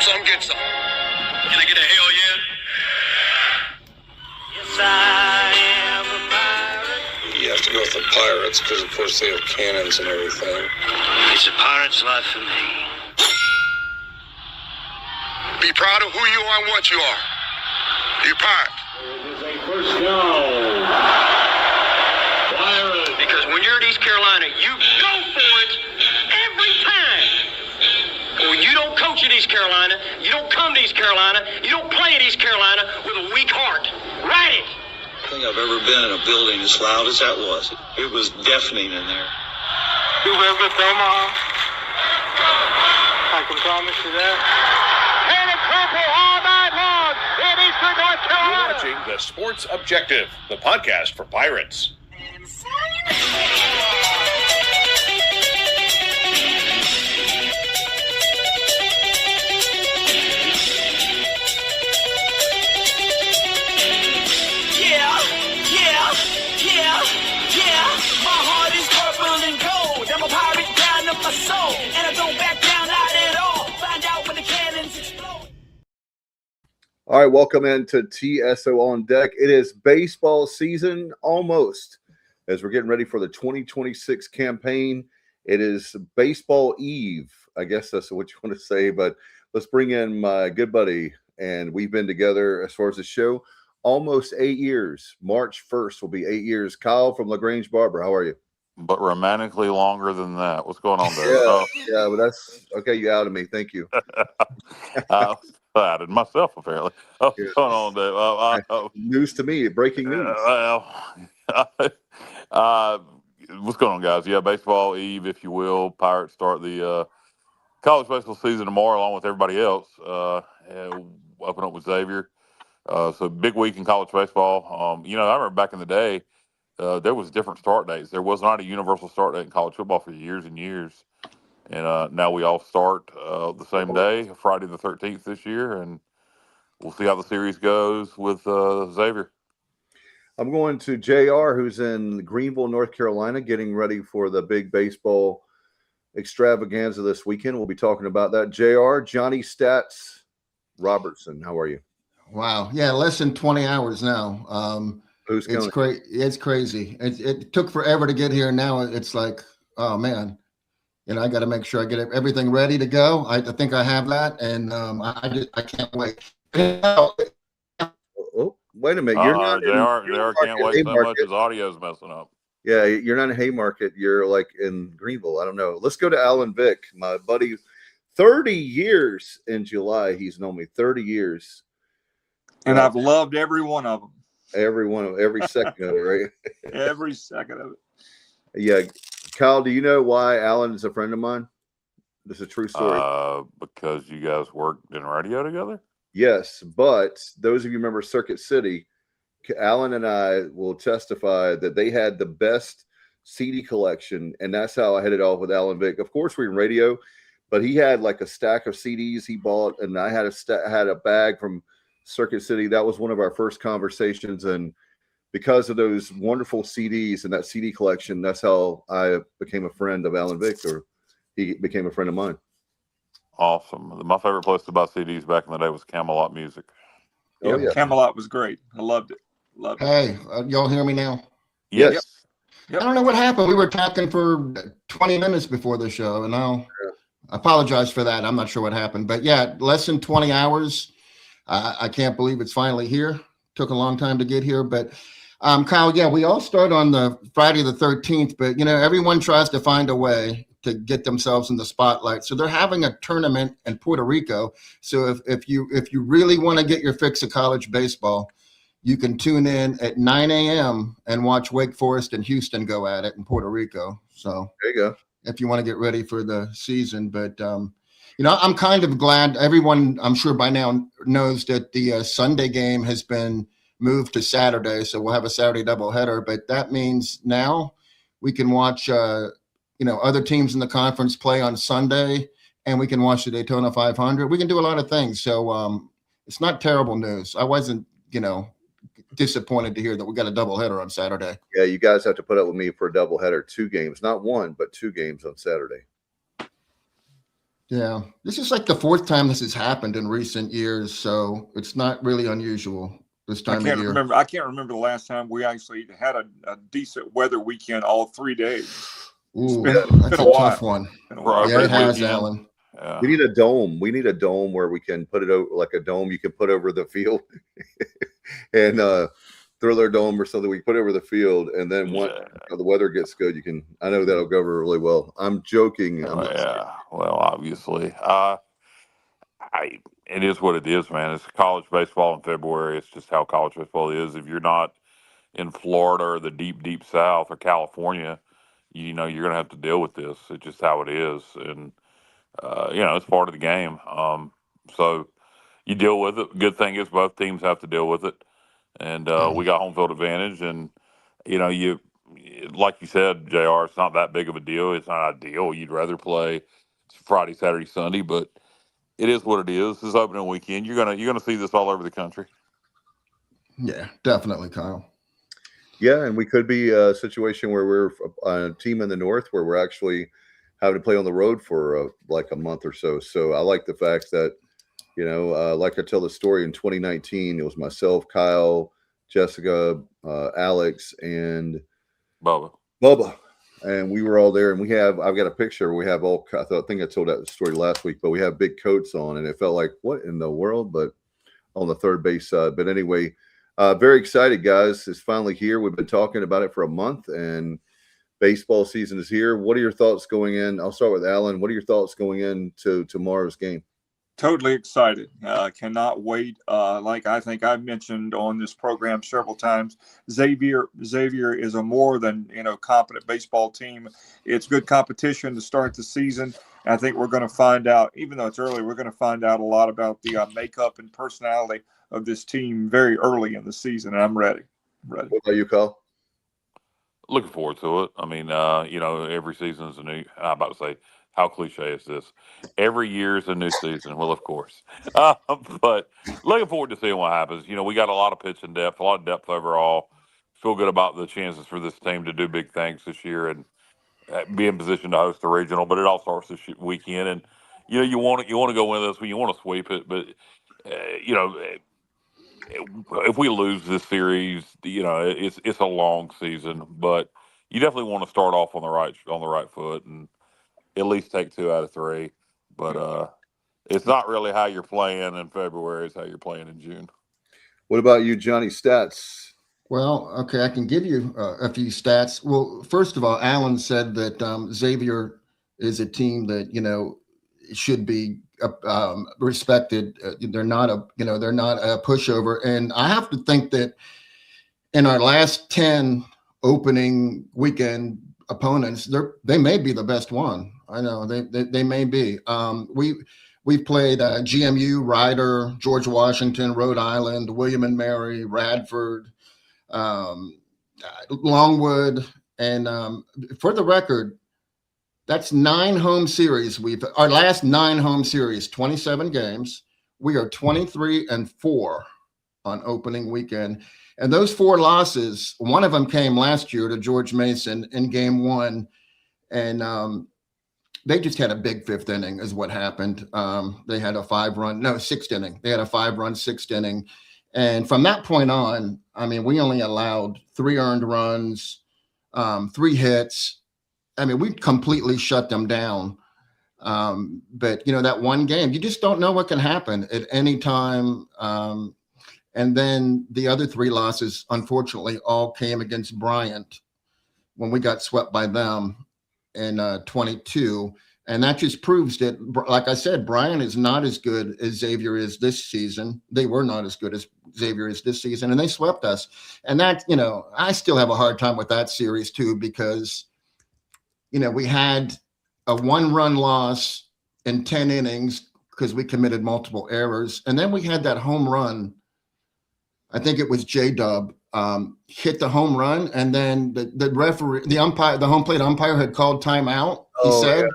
some, get some. Can I get a hell yeah? Yes, I am a pirate. You have to go with the pirates because, of course, they have cannons and everything. It's a pirate's life for me. Be proud of who you are and what you are. You're pirate. It is a first down. Pirate. Because when you're at East Carolina, you go for it every time. When you don't coach at East Carolina, you don't come to East Carolina, you don't play at East Carolina with a weak heart. Write it. I think I've ever been in a building as loud as that was. It was deafening in there. You live with Omaha? I can promise you that. And a purple all night long in Eastern North Carolina. You're watching The Sports Objective, the podcast for Pirates. My heart is purple and gold. I'm a pirate down of my soul, and I don't back down, not at all. Find out when the cannons explode. All right, welcome into TSO on Deck. It is baseball season almost as we're getting ready for the 2026 campaign. It is baseball eve. I guess that's what you want to say, but let's bring in my good buddy, and we've been together as far as the show almost 8 years. March 1st will be 8 years. Kyle from LaGrange Barber, how are you? But romantically longer than that. What's going on there? Yeah, but that's okay. You outed me. Thank you. I outed myself, apparently. What's going on there? News to me. Breaking news. What's going on, guys? Yeah, baseball eve, if you will. Pirates start the college baseball season tomorrow, along with everybody else. Open up with Xavier. So big week in college baseball. I remember back in the day, there was different start dates. There was not a universal start date in college football for years and years. And now we all start the same day, Friday the 13th this year, and we'll see how the series goes with Xavier. I'm going to JR, who's in Greenville, North Carolina, getting ready for the big baseball extravaganza this weekend. We'll be talking about that. JR, Johnny Stats Robertson, how are you? Wow. Yeah, less than 20 hours now. It's crazy. It's crazy. It took forever to get here. Now it's like, oh man, I got to make sure I get everything ready to go. I think I have that, and I can't wait. Oh, wait a minute. You're not JR can't wait so much. His audio's messing up. Yeah, you're not in Haymarket. You're like in Greenville. I don't know. Let's go to Alan Vick, my buddy. 30 years in July. He's known me 30 years. And I've loved every one of them. Every second of it, right? Every second of it. Yeah. Kyle, do you know why Alan is a friend of mine? This is a true story. Because you guys worked in radio together? Yes, but those of you remember Circuit City, Alan and I will testify that they had the best CD collection, and that's how I hit it off with Alan Vick. Of course, we're in radio, but he had like a stack of CDs he bought, and I had a bag from Circuit City. That was one of our first conversations, and because of those wonderful CDs and that CD collection, that's how I became a friend of Alan Vick, or he became a friend of mine. Awesome. My favorite place to buy CDs back in the day was Camelot Music. Oh, yeah. Camelot was great. I loved it. Hey, y'all hear me now? Yes. Yep. I don't know what happened. We were talking for 20 minutes before the show, and now I apologize for that. I'm not sure what happened, but yeah, less than 20 hours. I can't believe it's finally here. Took a long time to get here, but Kyle, yeah, we all start on the Friday the 13th, but everyone tries to find a way to get themselves in the spotlight. So they're having a tournament in Puerto Rico. So if you really want to get your fix of college baseball, you can tune in at 9 a.m. and watch Wake Forest and Houston go at it in Puerto Rico. So there you go. If you want to get ready for the season, but I'm kind of glad. Everyone, I'm sure by now, knows that the Sunday game has been moved to Saturday, so we'll have a Saturday doubleheader. But that means now we can watch, other teams in the conference play on Sunday, and we can watch the Daytona 500. We can do a lot of things, so it's not terrible news. I wasn't, disappointed to hear that we got a doubleheader on Saturday. Yeah, you guys have to put up with me for a doubleheader, 2 games, not one, but 2 games on Saturday. Yeah, this is like the fourth time this has happened in recent years, so it's not really unusual this time of year. I can't remember the last time we actually had a decent weather weekend all 3 days. Ooh, It's that's been a while. tough one. Right, Yeah, it has, weekend. Alan. Yeah. We need a dome. We need a dome where we can put it over, like a dome you can put over the field, and Thriller Dome or something we put over the field, and then once the weather gets good, you can. I know that'll go over really well. I'm joking. Yeah. Well, obviously, it is what it is, man. It's college baseball in February. It's just how college baseball is. If you're not in Florida or the deep, deep South or California, you know you're gonna have to deal with this. It's just how it is, and it's part of the game. So you deal with it. Good thing is both teams have to deal with it, and we got home field advantage. And you like you said, Jr. It's not that big of a deal. It's not ideal. You'd rather play Friday, Saturday, Sunday, but it is what it is. This is opening weekend. You're gonna see this all over the country. Yeah, definitely, Kyle. Yeah, and we could be a situation where we're a team in the North where we're actually having to play on the road for like a month or so. So I like the fact that, like I tell the story in 2019, it was myself, Kyle, Jessica, Alex, and Bubba. And we were all there, and I've got a picture. We have all, I think I told that story last week, but we have big coats on, and it felt like, what in the world? But on the third base side. But anyway, very excited, guys. It's finally here. We've been talking about it for a month, and baseball season is here. What are your thoughts going in? I'll start with Alan. What are your thoughts going into tomorrow's game? Totally excited. Cannot wait. Like I think I've mentioned on this program several times, Xavier is a more than competent baseball team. It's good competition to start the season. I think we're going to find out, even though it's early, we're going to find out a lot about the makeup and personality of this team very early in the season. And I'm ready. What about you, Kyle? Looking forward to it. I mean, every season is a new. I'm about to say, how cliche is this? Every year is a new season. Well, of course, but looking forward to seeing what happens. We got a lot of pitching depth, a lot of depth overall. Feel good about the chances for this team to do big things this year and be in position to host the regional. But it all starts this weekend, and you want to go win this, but you want to sweep it. But if we lose this series, it's a long season, but you definitely want to start off on the right foot and at least take 2 out of 3. But it's not really how you're playing in February; it's how you're playing in June. What about you, Johnny? Stats? Well, okay, I can give you a few stats. Well, first of all, Alan said that Xavier is a team that should be respected. They're not a pushover, and I have to think that in our last 10 opening weekend opponents, they may be the best one. I know they may be. We've played GMU, Ryder, George Washington, Rhode Island, William and Mary, Radford, Longwood, and for the record, that's 9 home series. Our last 9 home series, 27 games. We are 23-4 on opening weekend. And those 4 losses, one of them came last year to George Mason in game 1. And they just had a big 5th inning is what happened. They had a 6th inning. They had a 5-run 6th inning. And from that point on, I mean, we only allowed 3 earned runs, 3 hits. I mean, we completely shut them down. But, that one game, you just don't know what can happen at any time. And then the other 3 losses, unfortunately, all came against Bryant when we got swept by them in 22. And that just proves that, like I said, Bryant is not as good as Xavier is this season. They were not as good as Xavier is this season, and they swept us. And that, I still have a hard time with that series too, because we had a 1-run loss in 10 innings because we committed multiple errors. And then we had that home run. I think it was J-Dub hit the home run. And then the referee, the home plate umpire had called timeout, he said. Yeah.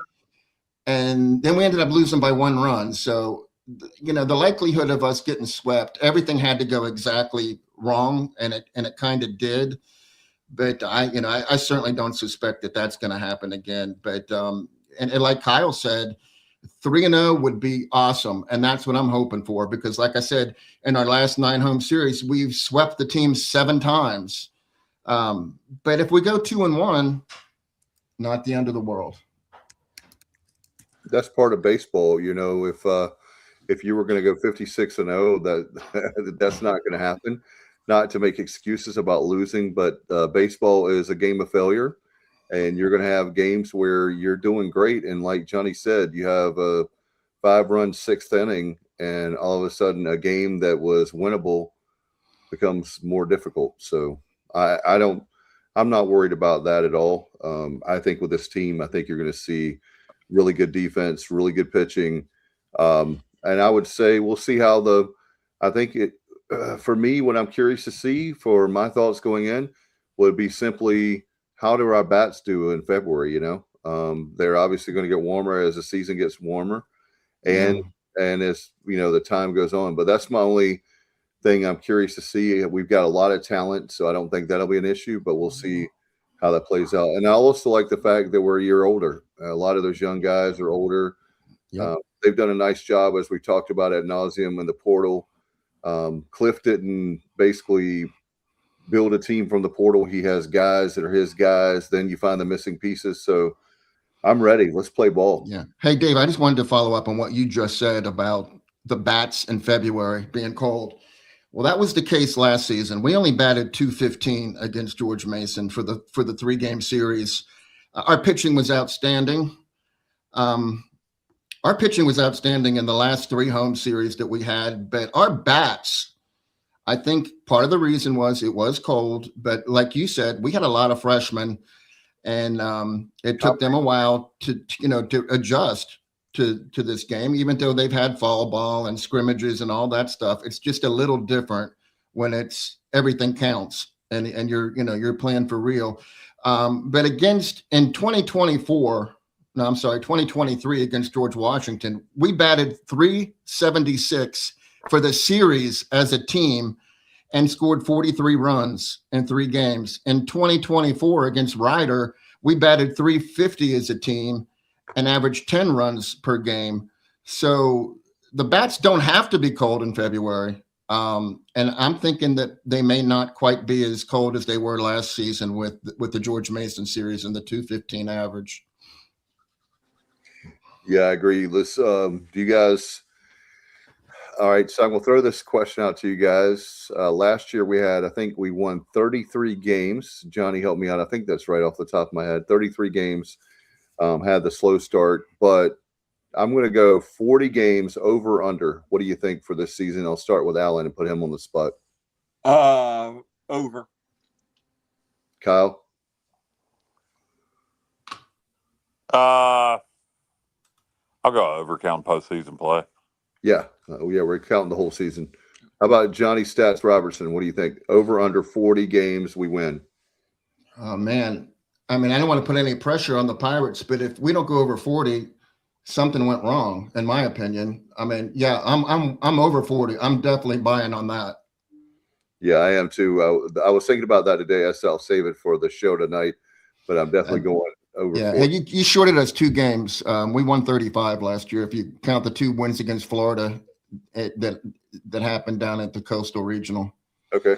And then we ended up losing by 1 run. So, the likelihood of us getting swept, everything had to go exactly wrong. And it kind of did. But I certainly don't suspect that that's going to happen again. But and like Kyle said, 3-0 would be awesome. And that's what I'm hoping for, because like I said, in our last 9 home series, we've swept the team 7 times. But if we go 2-1, not the end of the world. That's part of baseball. You know, if you were going to go 56-0, that's not going to happen. Not to make excuses about losing, but baseball is a game of failure, and you're going to have games where you're doing great, and like Johnny said, you have a 5-run 6th inning, and all of a sudden a game that was winnable becomes more difficult. So I'm not worried about that at all. I think with this team, I think you're going to see really good defense, really good pitching. And I would say we'll see how for me, what I'm curious to see for my thoughts going in would be simply how do our bats do in February? You know, they're obviously going to get warmer as the season gets warmer, and as you know, the time goes on. But that's my only thing I'm curious to see. We've got a lot of talent, so I don't think that'll be an issue. But we'll see how that plays out. And I also like the fact that we're a year older. A lot of those young guys are older. Yep. They've done a nice job, as we talked about ad nauseum in the portal. Cliff didn't basically build a team from the portal. He has guys that are his guys. Then you find the missing pieces. So I'm ready. Let's play ball. Yeah. Hey, Dave, I just wanted to follow up on what you just said about the bats in February being cold. Well, that was the case last season. We only batted .215 against George Mason for the 3-game series. Our pitching was outstanding. Our pitching was outstanding in the last 3 home series that we had, but our bats, I think part of the reason was it was cold, but like you said, we had a lot of freshmen, and it took them a while to adjust to this game, even though they've had fall ball and scrimmages and all that stuff. It's just a little different when it's everything counts and you're playing for real. But in 2023 against George Washington, we batted .376 for the series as a team and scored 43 runs in 3 games. In 2024 against Ryder, we batted .350 as a team and averaged 10 runs per game. So the bats don't have to be cold in February. And I'm thinking that they may not quite be as cold as they were last season with the George Mason series and the .215 average. Yeah, I agree. Let's do you guys. All right, so I'm gonna throw this question out to you guys. Last year we won 33 games. Johnny, help me out. I think that's right off the top of my head. 33 games. Had the slow start, but I'm gonna go 40 games over under. What do you think for this season? I'll start with Alan and put him on the spot. Over. Kyle. I'll go over, count postseason play. Yeah, we're counting the whole season. How about Johnny Stats Robertson? What do you think? Over under 40 games, we win. Oh man, I mean, I don't want to put any pressure on the Pirates, but if we don't go over 40, something went wrong, in my opinion. I mean, yeah, I'm over 40. I'm definitely buying on that. Yeah, I am too. I was thinking about that today. I said I'll save it for the show tonight, but I'm definitely going over. Yeah, 40. hey, you shorted us 2 games. We won 35 last year. If you count the 2 wins against Florida that happened down at the Coastal Regional. Okay.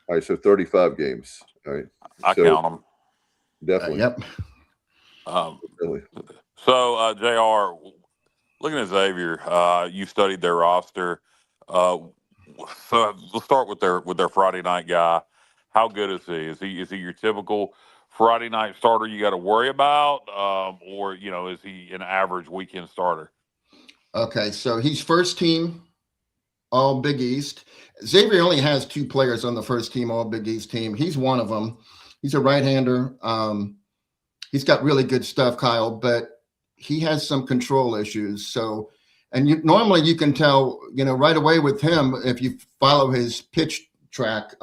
All right, so 35 games. All right. I count them. Definitely. Yep. Really. So, JR, looking at Xavier, you studied their roster. So we'll start with their Friday night guy. How good is he? Is he your typical Friday night starter you got to worry about, or is he an average weekend starter? Okay, so he's first team All Big East. Xavier only has 2 players on the first team All Big East team. He's one of them. He's a right-hander. He's got really good stuff, Kyle, but he has some control issues. So, and normally you can tell, right away with him if you follow his pitch track.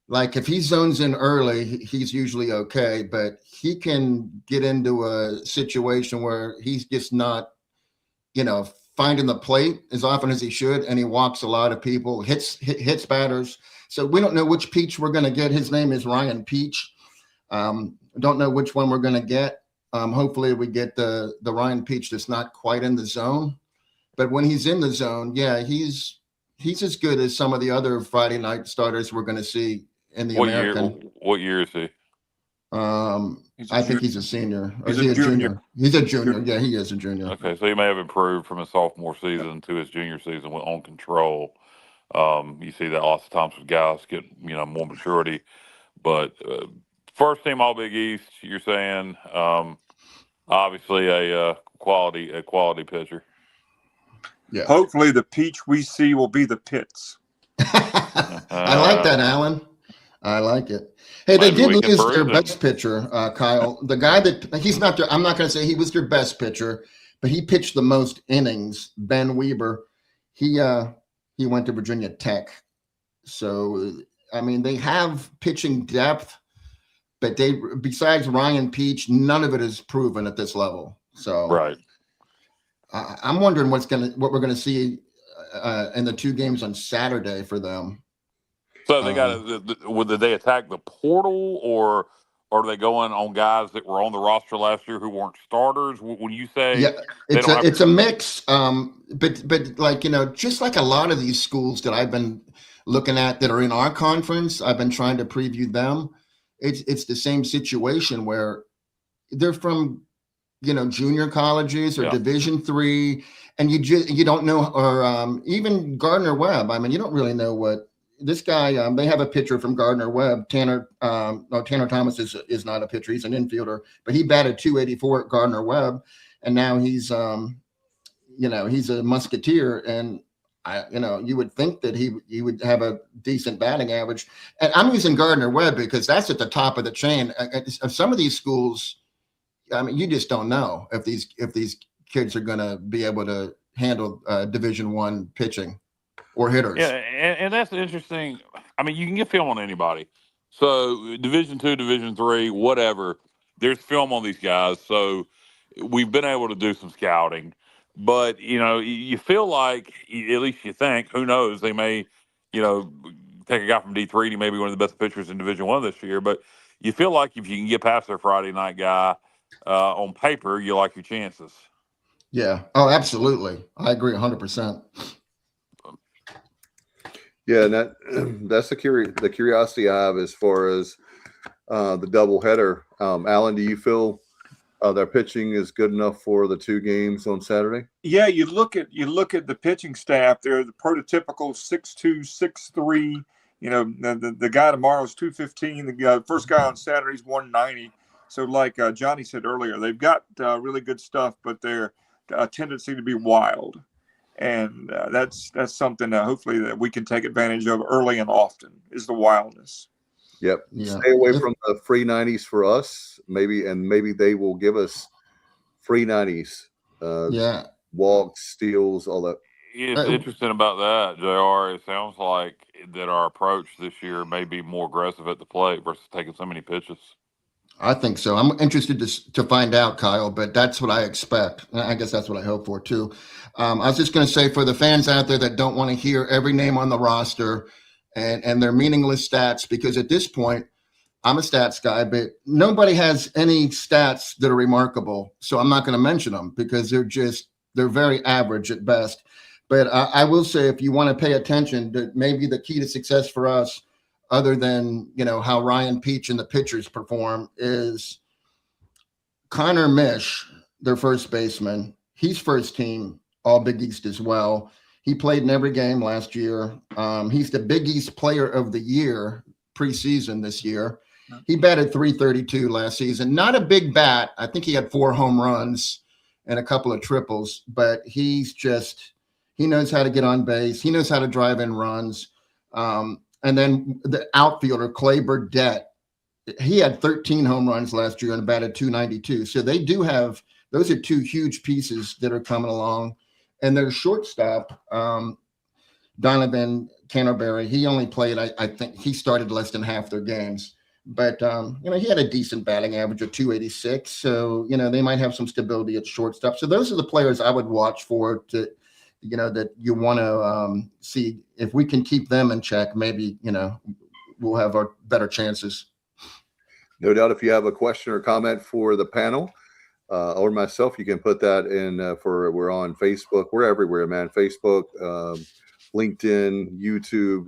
Like if he zones in early, he's usually okay, but he can get into a situation where he's just not, finding the plate as often as he should, and he walks a lot of people, hits batters. So we don't know which Peach we're going to get. His name is Ryan Peach. Don't know which one we're going to get. Hopefully we get the Ryan Peach that's not quite in the zone, but when he's in the zone, yeah, he's as good as some of the other Friday night starters we're going to see in the American. What year is he? I think he's a senior. Or He's is he a a junior? He's a junior. Yeah, he is a junior. Okay, so he may have improved from his sophomore season to his junior season on control. You see that lots of times with guys get more maturity, but first team All Big East. You're saying obviously a quality pitcher. Yeah. Hopefully, the Peach we see will be the Pitts. I like that, Alan. I like it. Hey, they did lose their best pitcher, Kyle. The guy that he's not. I'm not going to say he was their best pitcher, but he pitched the most innings. Ben Weber. He went to Virginia Tech. So I mean, they have pitching depth, but besides Ryan Peach, none of it is proven at this level. So right. I'm wondering what we're gonna see in the two games on Saturday for them. So they did they attack the portal, or are they going on guys that were on the roster last year who weren't starters? When you say it's a mix, but like just like a lot of these schools that I've been looking at that are in our conference, I've been trying to preview them. It's the same situation where they're from junior colleges or Division III, and you don't know, or even Gardner Webb. I mean, you don't really know what this guy. They have a pitcher from Gardner Webb. Tanner Thomas is not a pitcher; he's an infielder, but he batted .284 at Gardner Webb, and now he's he's a Musketeer, and you would think that he would have a decent batting average. And I'm using Gardner Webb because that's at the top of the chain. Some of these schools, I mean, you just don't know if these kids are going to be able to handle Division I pitching or hitters. Yeah, and that's interesting. I mean, you can get film on anybody. So Division II, Division III, whatever, there's film on these guys. So we've been able to do some scouting. But, you feel like, at least you think, who knows, they may, take a guy from D3 and he may be one of the best pitchers in Division I this year. But you feel like if you can get past their Friday night guy on paper, you like your chances. Yeah. Oh, absolutely. I agree 100%. Yeah, and that's the curiosity I have as far as the doubleheader. Alan, do you feel their pitching is good enough for the two games on Saturday? Yeah, you look at the pitching staff. They're the prototypical 6'2", 6'3". The guy tomorrow's 215. The first guy on Saturday's 190. So, like Johnny said earlier, they've got really good stuff, but they're a tendency to be wild, and that's something hopefully that we can take advantage of early and often is the wildness. Yep. Yeah. Stay away from the free 90s for us, maybe they will give us free 90s. Walks, steals, all that. It's interesting about that, JR. It sounds like that our approach this year may be more aggressive at the plate versus taking so many pitches. I think so. I'm interested to find out, Kyle, but that's what I expect. I guess that's what I hope for too. I was just going to say, for the fans out there that don't want to hear every name on the roster and their meaningless stats, because at this point, I'm a stats guy, but nobody has any stats that are remarkable. So I'm not going to mention them because they're very average at best. But I will say, if you want to pay attention, that maybe the key to success for us, other than how Ryan Peach and the pitchers perform, is Connor Mish, their first baseman. He's first team All Big East as well. He played in every game last year. He's the Big East Player of the Year preseason this year. He batted .332 last season. Not a big bat. I think he had 4 home runs and a couple of triples, but he knows how to get on base. He knows how to drive in runs. And then the outfielder, Clay Burdett, he had 13 home runs last year and batted .292. So they do have, those are two huge pieces that are coming along. And their shortstop, Donovan Canterbury, he only played, I think he started less than half their games. But, he had a decent batting average of .286. So, they might have some stability at shortstop. So those are the players I would watch for that you want to see. If we can keep them in check, maybe, we'll have our better chances. No doubt. If you have a question or comment for the panel, or myself, you can put that in we're on Facebook. We're everywhere, man. Facebook, LinkedIn, YouTube.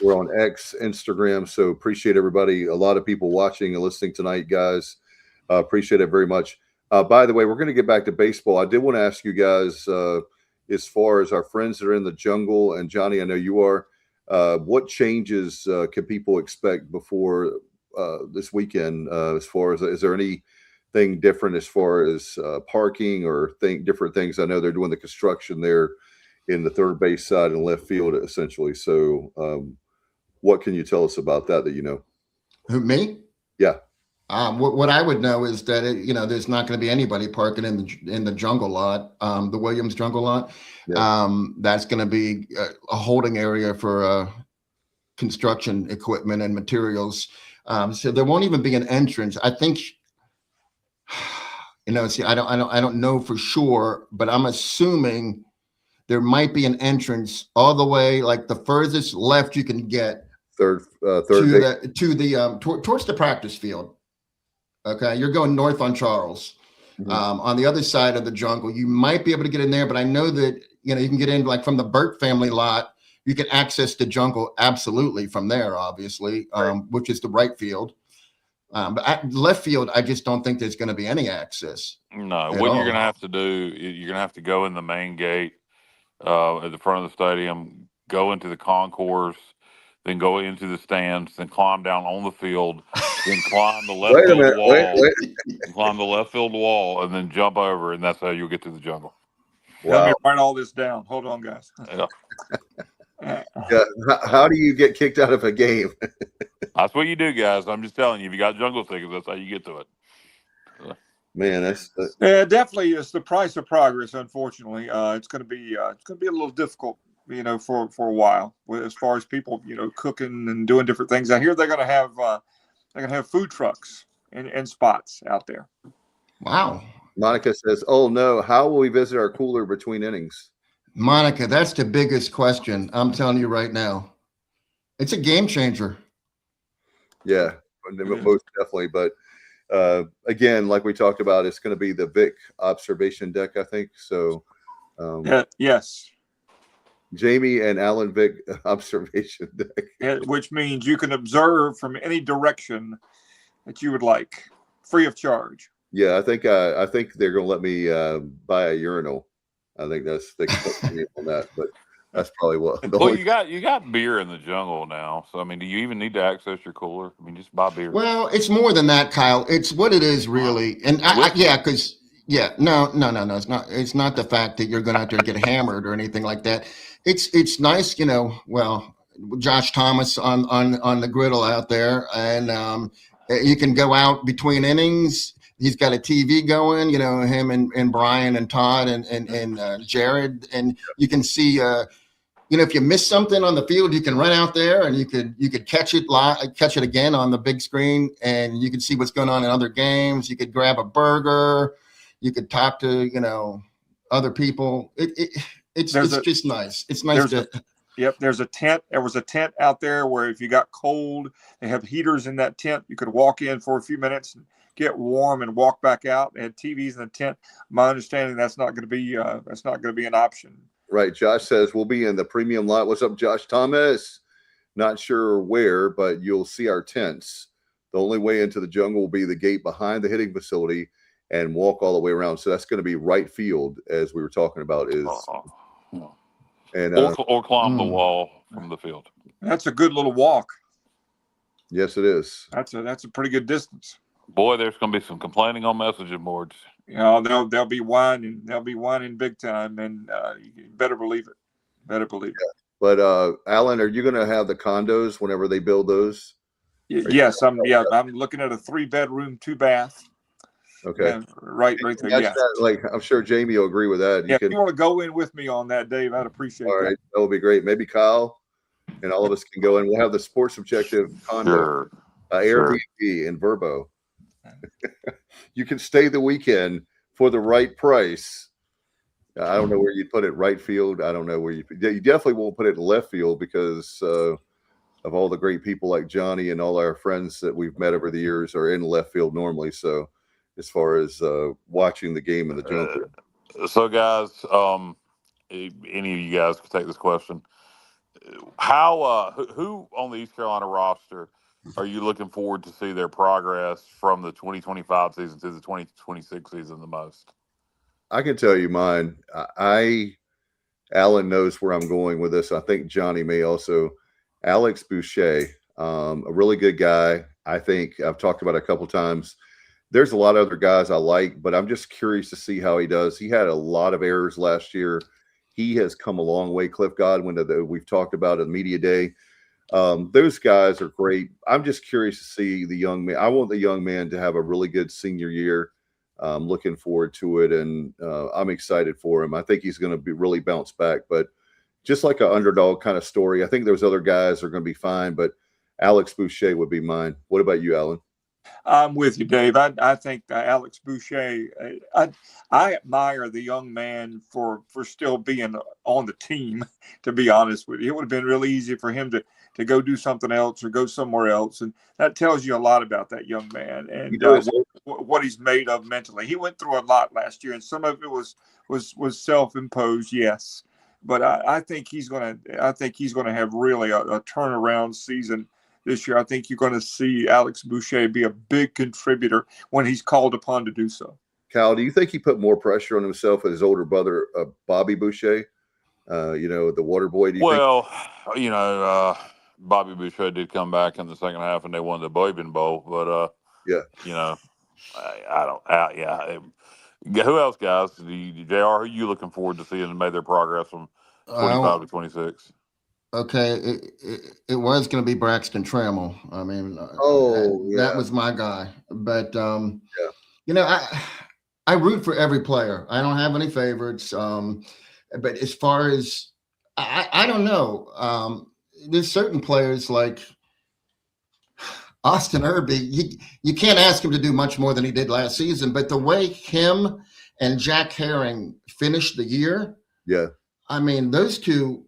We're on X, Instagram. So appreciate everybody. A lot of people watching and listening tonight, guys. Appreciate it very much. By the way, we're going to get back to baseball. I did want to ask you guys, as far as our friends that are in the jungle, and Johnny, I know you are, what changes can people expect before this weekend? As far as, is there anything different as far as parking or different things? I know they're doing the construction there in the third base side and left field, essentially. So what can you tell us about that you know? Who, me? Yeah. What I would know is that there's not going to be anybody parking in the jungle lot, the Williams jungle lot. Yeah. That's going to be a holding area for construction equipment and materials. So there won't even be an entrance. I think, see, I don't know for sure, but I'm assuming there might be an entrance all the way, like the furthest left you can get Third towards the practice field. Okay, you're going north on Charles. Mhm. On the other side of the jungle, you might be able to get in there, but I know that you can get in like from the Burt family lot. You can access the jungle absolutely from there, obviously, which is the right field. But left field, I just don't think there's going to be any access. No, what you're going to have to do, you're going to have to go in the main gate at the front of the stadium, go into the concourse, then go into the stands, then climb down on the field, then climb the left field wall, climb the left field wall, and then jump over, and that's how you'll get to the jungle. Wow. Let me write all this down. Hold on, guys. Yeah. Yeah. How do you get kicked out of a game? That's what you do, guys. I'm just telling you, if you got jungle tickets, that's how you get to it. Man, that's definitely is the price of progress. Unfortunately, it's going to be a little difficult, for a while as far as people, cooking and doing different things. I hear they're going to have food trucks and spots out there. Wow. Monica says, "Oh no, how will we visit our cooler between innings?" Monica, that's the biggest question. I'm telling you right now, it's a game changer. Yeah, most definitely. But again, like we talked about, it's going to be the Vic observation deck, I think. So, yes, Jamie and Alan Vic observation deck, which means you can observe from any direction that you would like, free of charge. Yeah, I think they're going to let me buy a urinal. I think that's the on that, but that's probably what. Well, you got beer in the jungle now, so I mean, do you even need to access your cooler? I mean, just buy beer. Well, it's more than that, Kyle. It's what it is really, and no, it's not the fact that you're going to have to get hammered or anything like that. It's nice, Well, Josh Thomas on the griddle out there, and you can go out between innings. He's got a TV going, him and Brian and Todd and Jared, and you can see, if you miss something on the field, you can run out there and you could catch it again on the big screen, and you can see what's going on in other games. You could grab a burger, you could talk to other people. It's just nice. It's nice Yep, there's a tent. There was a tent out there where if you got cold, they have heaters in that tent. You could walk in for a few minutes and get warm and walk back out. They had TVs in the tent. My understanding that's not going to be an option. Right. Josh says we'll be in the premium lot. What's up, Josh Thomas? Not sure where, but you'll see our tents. The only way into the jungle will be the gate behind the hitting facility and walk all the way around. So that's going to be right field, as we were talking about. Or climb the wall from the field. That's a good little walk. Yes, it is. That's a pretty good distance. Boy, there's going to be some complaining on messaging boards. They'll be whining. They'll be whining big time, and you better believe it. Yeah. But Alan, are you going to have the condos whenever they build those? Yes, I'm looking at a 3-bedroom, 2-bath. Okay. Right there. Yeah. I'm sure Jamie will agree with that. If you want to go in with me on that, Dave, I'd appreciate all that. Right. That would be great. Maybe Kyle and all of us can go in. We'll have the Sports Objective condo, Airbnb in Verbo. You can stay the weekend for the right price. I don't know where you'd put it. Right field. I don't know where you definitely won't put it in left field because of all the great people like Johnny and all our friends that we've met over the years are in left field normally. So as far as watching the game in the jungle. So, guys, any of you guys can take this question. Who on the East Carolina roster are you looking forward to see their progress from the 2025 season to the 2026 season the most? I can tell you mine. Alan knows where I'm going with this. I think Johnny may also. Alex Boucher, a really good guy. I think I've talked about it a couple times. There's a lot of other guys I like, but I'm just curious to see how he does. He had a lot of errors last year. He has come a long way. Cliff Godwin, that we've talked about at Media Day. Those guys are great. I'm just curious to see the young man. I want the young man to have a really good senior year. Looking forward to it, and I'm excited for him. I think he's going to be really bounce back, but just like an underdog kind of story. I think those other guys are going to be fine, but Alex Boucher would be mine. What about you, Alan? I'm with you, Dave. I think Alex Boucher. I admire the young man for still being on the team. To be honest with you, it would have been really easy for him to go do something else or go somewhere else, and that tells you a lot about that young man and what he's made of mentally. He went through a lot last year, and some of it was self-imposed, yes. But I think he's gonna have really a turnaround season this year. I think you're going to see Alex Boucher be a big contributor when he's called upon to do so. Cal, do you think he put more pressure on himself with his older brother, Bobby Boucher? The water boy. Bobby Boucher did come back in the second half and they won the Boyden Bowl. But who else, guys? JR, who are you looking forward to seeing made their progress from 25 to 26? Okay, it was going to be Braxton Trammell. I mean, that was my guy. But I root for every player. I don't have any favorites. But as far as I don't know, there's certain players like Austin Irby. You can't ask him to do much more than he did last season. But the way him and Jack Herring finished the year, I mean, those two.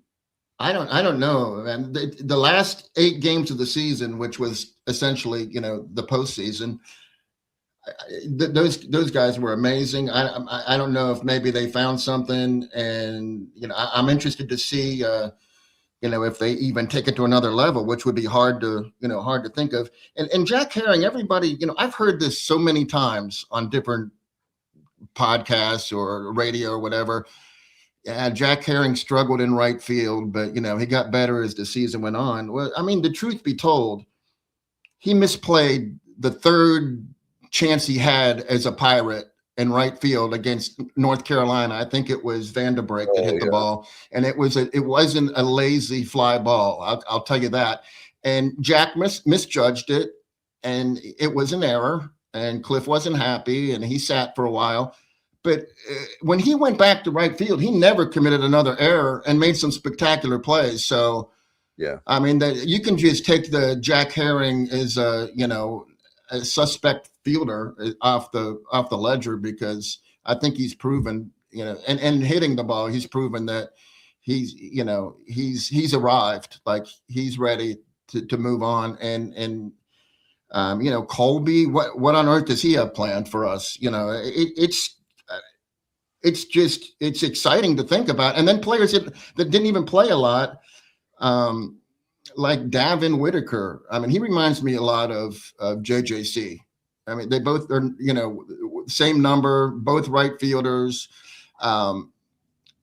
I don't know. And the last 8 games of the season, which was essentially, the postseason, those guys were amazing. I don't know if maybe they found something, and I'm interested to see, if they even take it to another level, which would be hard to think of. And Jack Herring, everybody, I've heard this so many times on different podcasts or radio or whatever. Yeah, Jack Herring struggled in right field, but he got better as the season went on. Well, I mean, the truth be told, he misplayed the third chance he had as a Pirate in right field against North Carolina. I think it was Vanderbrake that hit the ball, and it wasn't a lazy fly ball. I'll tell you that. And Jack misjudged it, and it was an error. And Cliff wasn't happy, and he sat for a while. But when he went back to right field, he never committed another error and made some spectacular plays. So, I mean, you can just take the Jack Herring as a suspect fielder off the ledger, because I think he's proven, and hitting the ball, he's proven that he's arrived, like he's ready to move on. And Colby, what on earth does he have planned for us? It's exciting to think about. And then players that didn't even play a lot, like Davin Whitaker. I mean, he reminds me a lot of JJC. I mean, they both are, same number, both right fielders. I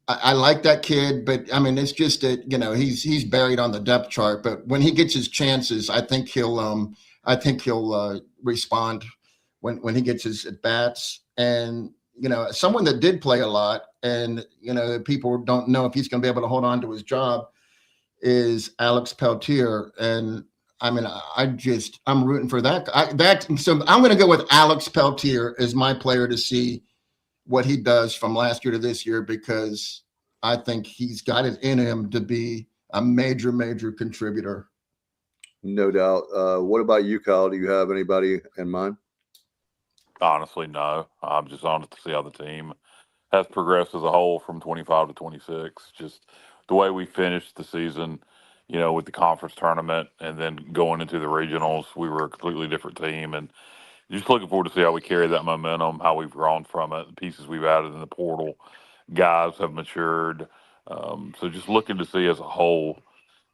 like that kid, but I mean, it's just that, he's buried on the depth chart, but when he gets his chances, I think he'll respond when he gets his at bats. And someone that did play a lot, and people don't know if he's going to be able to hold on to his job, is Alex Peltier. And I mean, I'm rooting for that. So I'm going to go with Alex Peltier as my player to see what he does from last year to this year, because I think he's got it in him to be a major, major contributor. No doubt. What about you, Kyle? Do you have anybody in mind? Honestly, no. I'm just honest to see how the team has progressed as a whole from 25 to 26. Just the way we finished the season, with the conference tournament and then going into the regionals, we were a completely different team. And, just looking forward to see how we carry that momentum, how we've grown from it, the pieces we've added in the portal, guys have matured. So just looking to see as a whole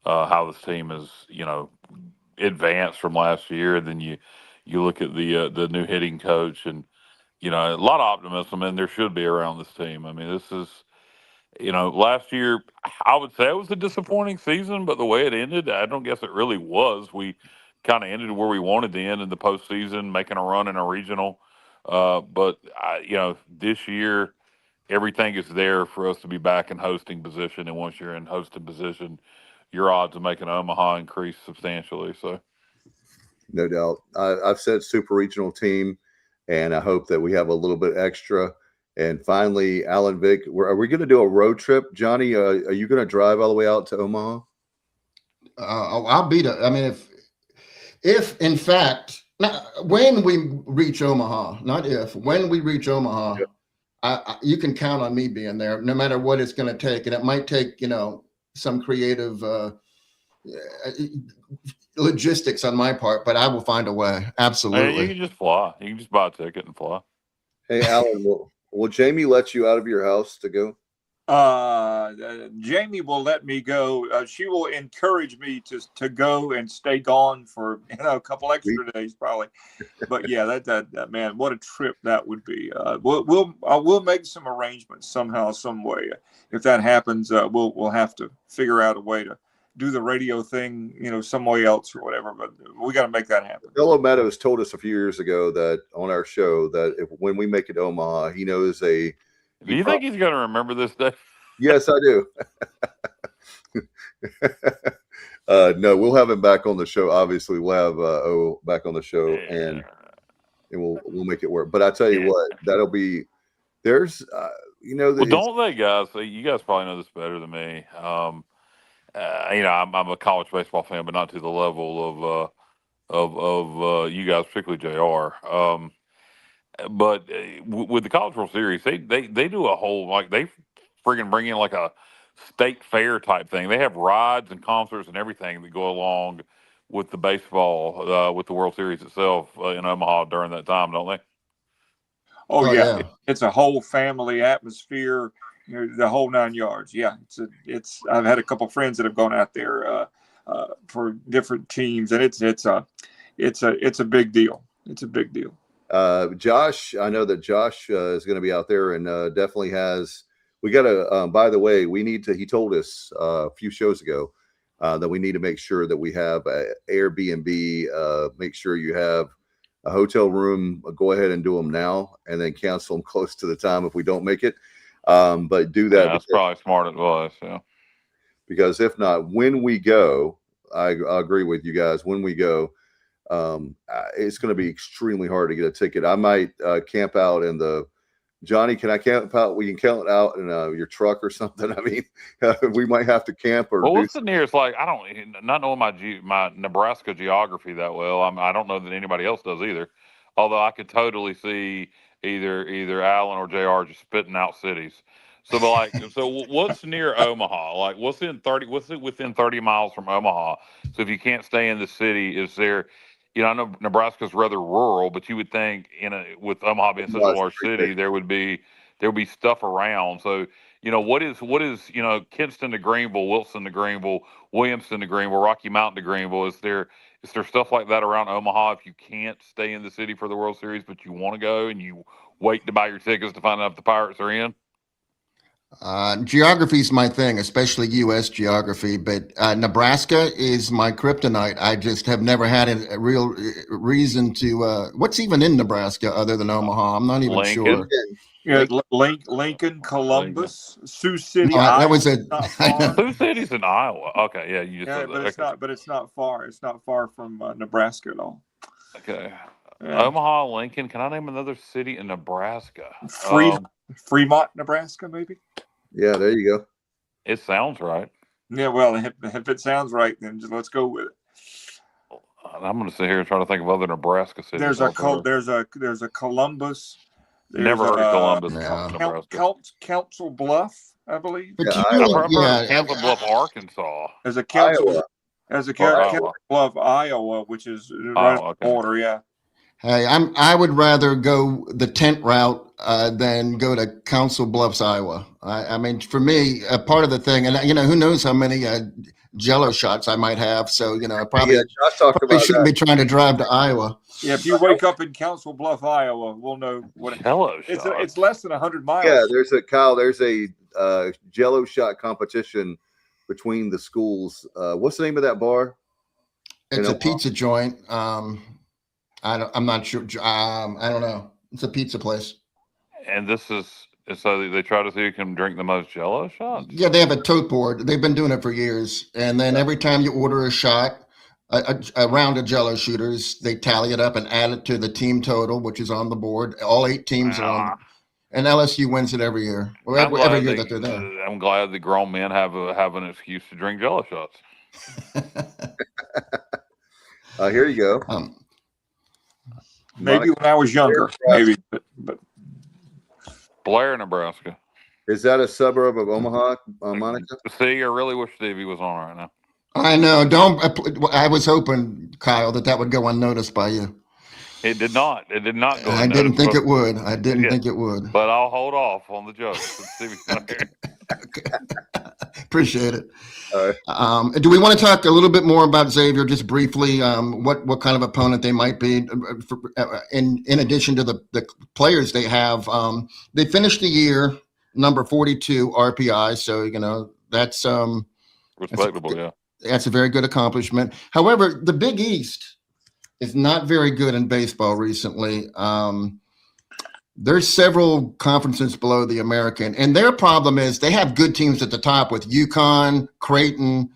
how this team is, advanced from last year. And then you look at the new hitting coach, and a lot of optimism, and there should be around this team. I mean, this is. Last year, I would say it was a disappointing season, but the way it ended, I don't guess it really was. We kind of ended where we wanted to end in the postseason, making a run in a regional. This year, everything is there for us to be back in hosting position. And once you're in hosting position, your odds of making Omaha increase substantially. So, no doubt. I've said super regional team, and I hope that we have a little bit extra. And finally, Alan Vick, are we going to do a road trip? Johnny, are you going to drive all the way out to Omaha? I'll be there. I mean, if in fact, when we reach Omaha, not if, when we reach Omaha, you can count on me being there, no matter what it's going to take. And it might take, some creative logistics on my part, but I will find a way. Absolutely. You can just fly. You can just buy a ticket and fly. Hey, Alan, will Jamie let you out of your house to go? Jamie will let me go. She will encourage me to go and stay gone for a couple extra days probably. But yeah, that man, what a trip that would be. We'll make some arrangements somehow, some way. If that happens, we'll have to figure out a way to do the radio thing, some way else or whatever. But we got to make that happen. Bill Meadows told us a few years ago that on our show that when we make it to Omaha, he knows Do you think he's going to remember this day? Yes, I do. No, we'll have him back on the show. Obviously, we'll have back on the show, and we'll make it work. But I tell you what, that'll be there's don't they, guys? You guys probably know this better than me. I'm a college baseball fan, but not to the level of you guys, particularly JR. But with the College World Series, they do a whole they friggin' bring in like a state fair type thing. They have rides and concerts and everything that go along with the baseball, with the World Series itself in Omaha during that time, don't they? Oh yeah. It's a whole family atmosphere, the whole 9 yards. Yeah, I've had a couple of friends that have gone out there for different teams, and it's a big deal. It's a big deal. Josh, I know that Josh is going to be out there, and definitely has. We got to. By the way, he told us a few shows ago that we need to make sure that we have Airbnb. Make sure you have a hotel room. Go ahead and do them now, and then cancel them close to the time if we don't make it. But do that. Yeah, that's probably smart advice. Yeah. Because if not, when we go, I agree with you guys. When we go, it's going to be extremely hard to get a ticket. I might camp out in the. Johnny, can I camp out? We can camp out in your truck or something. I mean, we might have to camp or. Well, what's the nearest? Not knowing my Nebraska geography that well. I don't know that anybody else does either. Although I could totally see either Alan or JR just spitting out cities. So, what's near Omaha? What's within 30 miles from Omaha? So if you can't stay in the city, is there? I know Nebraska's rather rural, but you would think with Omaha being such a large city, there would be stuff around. So, what is Kinston to Greenville, Wilson to Greenville, Williamston to Greenville, Rocky Mountain to Greenville? Is there stuff like that around Omaha if you can't stay in the city for the World Series, but you want to go and you wait to buy your tickets to find out if the Pirates are in? Geography is my thing, especially U.S. geography, but Nebraska is my kryptonite. I just have never had a real reason to. What's even in Nebraska other than Omaha? I'm not even Lincoln. sure. Yeah, Lincoln, Columbus, Sioux City. That was Sioux City's in Iowa. Okay, yeah, you just said that. But it's not far. It's not far from Nebraska at all. Okay, yeah. Omaha, Lincoln. Can I name another city in Nebraska? Fremont, Nebraska, maybe. Yeah, there you go. It sounds right. Yeah, well, if it sounds right, then just let's go with it. I'm going to sit here and try to think of other Nebraska cities. There's a Columbus. Never heard of Columbus, Nebraska. Council Bluff, I believe. Council Bluff, Arkansas. There's a Council Bluff, Iowa, which is right on the border. Yeah. Hey, I would rather go the tent route than go to Council Bluffs, Iowa. I mean, for me, part of the thing, and who knows how many Jello shots I might have. So I probably Yeah, Josh talked probably about shouldn't that. be trying to drive to Iowa. Yeah, if you wake up in Council Bluff, Iowa, we'll know what Hello, it's less than 100 miles. Yeah, there's a Jello shot competition between the schools. What's the name of that bar? It's a pizza joint. I'm not sure. I don't know. It's a pizza place. And this is so they try to see who can drink the most Jello shots. Yeah, they have a tote board. They've been doing it for years. And then every time you order a shot, a round of Jello shooters, they tally it up and add it to the team total, which is on the board. All 8 teams are on. And LSU wins it every year. Every year that they're there. I'm glad the grown men have an excuse to drink Jello shots. Here you go. Maybe when I was younger, maybe, but Blair, Nebraska. Is that a suburb of Omaha, Monica? See, I really wish Stevie was on right now. I know. I was hoping, Kyle, that would go unnoticed by you. It did not. It did not go. I didn't think it would. I didn't think it would. But I'll hold off on the jokes. Appreciate it. All right. Do we want to talk a little bit more about Xavier, just briefly? What kind of opponent they might be? In addition to the players they have, they finished the year number 42 RPI. So that's respectable. That's a very good accomplishment. However, the Big East is not very good in baseball recently. There's several conferences below the American, and their problem is they have good teams at the top with UConn, Creighton,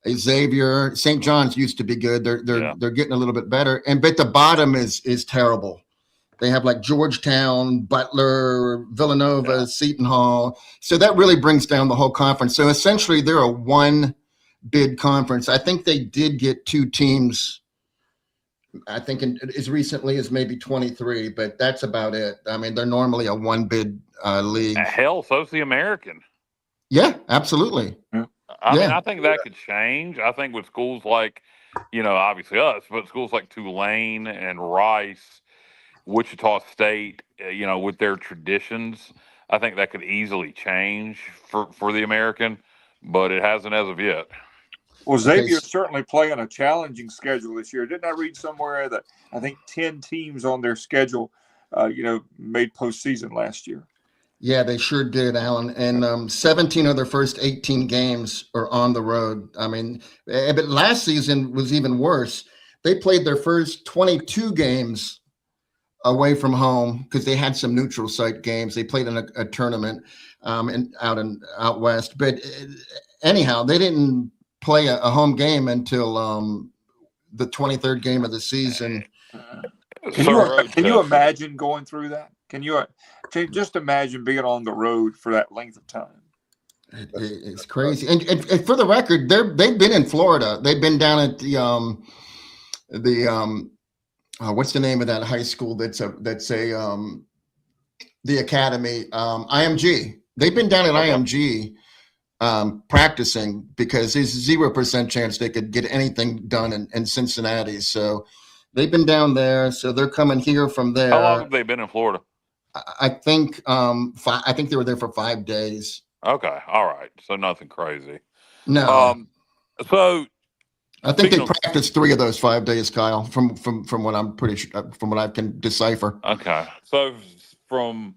Xavier. St. John's used to be good. They're getting a little bit better, but the bottom is terrible. They have like Georgetown, Butler, Villanova, Seton Hall. So that really brings down the whole conference. So essentially, they're a one-bid conference. I think they did get 2 teams. I think as recently as maybe 23, but that's about it. I mean, they're normally a one-bid league. Hell, so's the American. Yeah, absolutely. I mean, I think that could change. I think with schools like, obviously us, but schools like Tulane and Rice, Wichita State, with their traditions, I think that could easily change for the American, but it hasn't as of yet. Well, Xavier's certainly playing a challenging schedule this year. Didn't I read somewhere that I think 10 teams on their schedule, made postseason last year? Yeah, they sure did, Alan. And 17 of their first 18 games are on the road. I mean, but last season was even worse. They played their first 22 games away from home because they had some neutral site games. They played in a tournament out west. But anyhow, they didn't play a home game until the 23rd game of the season. Can you imagine going through that? Can you just imagine being on the road for that length of time? It's crazy. And for the record, they've been in Florida. They've been down at the what's the name of that high school that's the academy, IMG. They've been down at IMG practicing because there's 0% chance they could get anything done in Cincinnati. So they've been down there. So they're coming here from there. How long have they been in Florida? I think they were there for 5 days. Okay, all right. So nothing crazy. No. So I think they practiced 3 of those 5 days, Kyle. From what I'm pretty sure, from what I can decipher. Okay, so from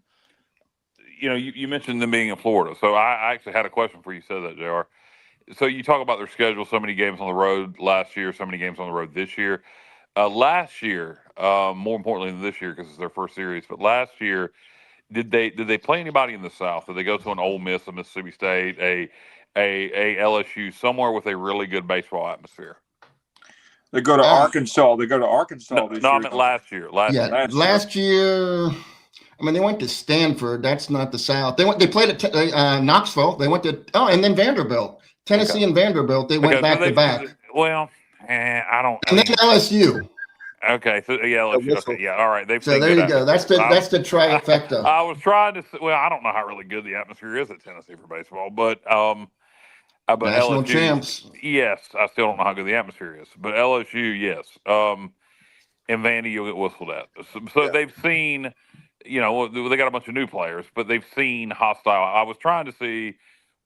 you mentioned them being in Florida. So I actually had a question for you. Said that, JR. So you talk about their schedule, so many games on the road last year, so many games on the road this year. Last year, more importantly than this year because it's their first series, but last year, did they play anybody in the South? Did they go to an Ole Miss, a Mississippi State, a LSU, somewhere with a really good baseball atmosphere? They go to Arkansas. They go to Arkansas this year. No, I meant last year. Last year. I mean, they went to Stanford. That's not the South. They played at Knoxville. They went to and then Vanderbilt, Tennessee, and Vanderbilt. They went back to back. Well, I don't. And then LSU. Okay, so LSU. Okay, all right. So there you go. That's the trifecta. I was trying to. Well, I don't know how really good the atmosphere is at Tennessee for baseball, but national LSU, champs. Yes, I still don't know how good the atmosphere is, but LSU, yes. and Vandy, you'll get whistled at. So they've seen, they got a bunch of new players, but they've seen hostile. I was trying to see,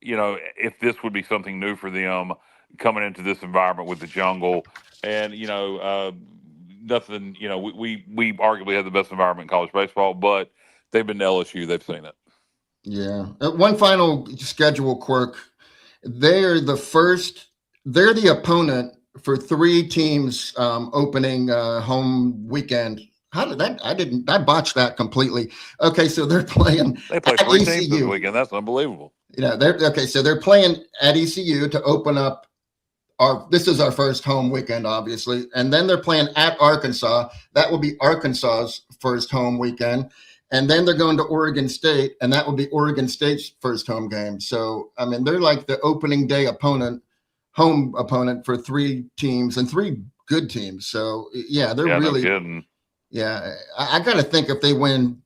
if this would be something new for them coming into this environment with the jungle. And, nothing, we arguably have the best environment in college baseball, but they've been to LSU. They've seen it. Yeah. One final schedule quirk. They're the opponent for 3 teams opening home weekend. How did that? I botched that completely. Okay, so they're playing. They play 3 teams this weekend. That's unbelievable. So they're playing at ECU to open up this is our first home weekend, obviously, and then they're playing at Arkansas. That will be Arkansas's first home weekend. And then they're going to Oregon State, and that will be Oregon State's first home game. So, I mean, they're like the opening day home opponent for 3 teams and 3 good teams. So, yeah, they're really, no kidding. Yeah. I got to think if they win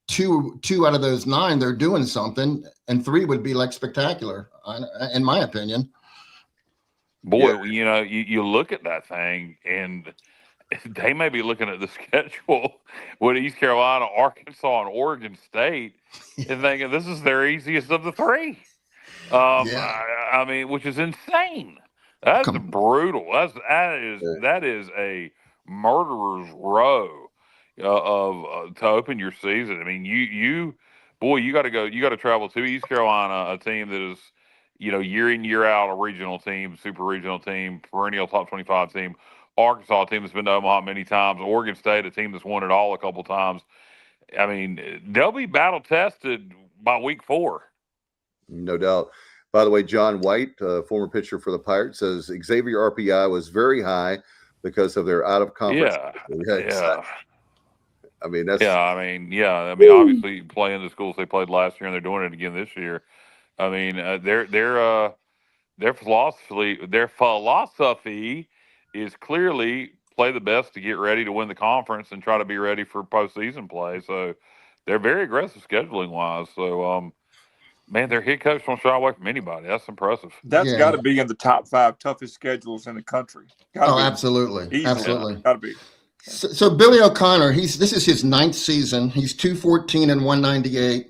two out of those 9, they're doing something, and 3 would be like spectacular, in my opinion. Boy, you look at that thing, and they may be looking at the schedule with East Carolina, Arkansas, and Oregon State and thinking this is their easiest of the 3. I mean, which is insane. That's brutal. That is a murderer's row to open your season. I mean, you got to travel to East Carolina, a team that is, year in, year out, a regional team, super regional team, perennial top 25 team. Arkansas, a team that's been to Omaha many times. Oregon State, a team that's won it all a couple times. I mean, they'll be battle tested by week 4. No doubt. By the way, John White, former pitcher for the Pirates, says Xavier RPI was very high because of their out of conference. Yeah. I mean, that's. Obviously playing the schools they played last year, and they're doing it again this year. I mean, their philosophy is clearly play the best to get ready to win the conference and try to be ready for postseason play. So they're very aggressive scheduling wise. So, man, their head coach won't shy away from anybody. That's impressive. That's got to be in the top 5 toughest schedules in the country. Absolutely. Easily. Absolutely. Got to be. So Billy O'Connor, this is his 9th season. He's 214 and 198.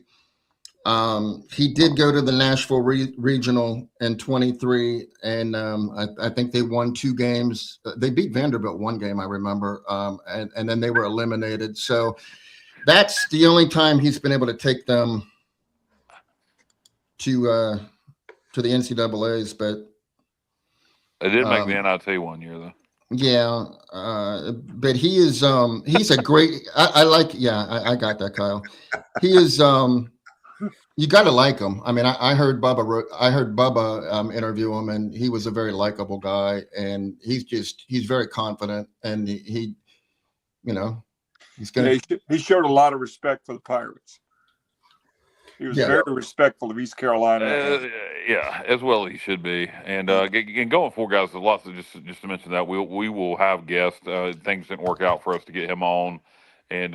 He did go to the Nashville regional in 23, and I think they won 2 games. They beat Vanderbilt 1 game, I remember, and then they were eliminated. So that's the only time he's been able to take them to the NCAAs. But they did make the NIT 1 year though. Yeah, but he is he's a great. I got that, Kyle. He is. You got to like him. I mean, I heard Bubba interview him, and he was a very likable guy, and he's very confident, and he's gonna. He showed a lot of respect for the Pirates. He was very respectful of East Carolina. As well he should be. And going forward, guys, there's lots of just to mention that we will have guests. Things didn't work out for us to get him on. And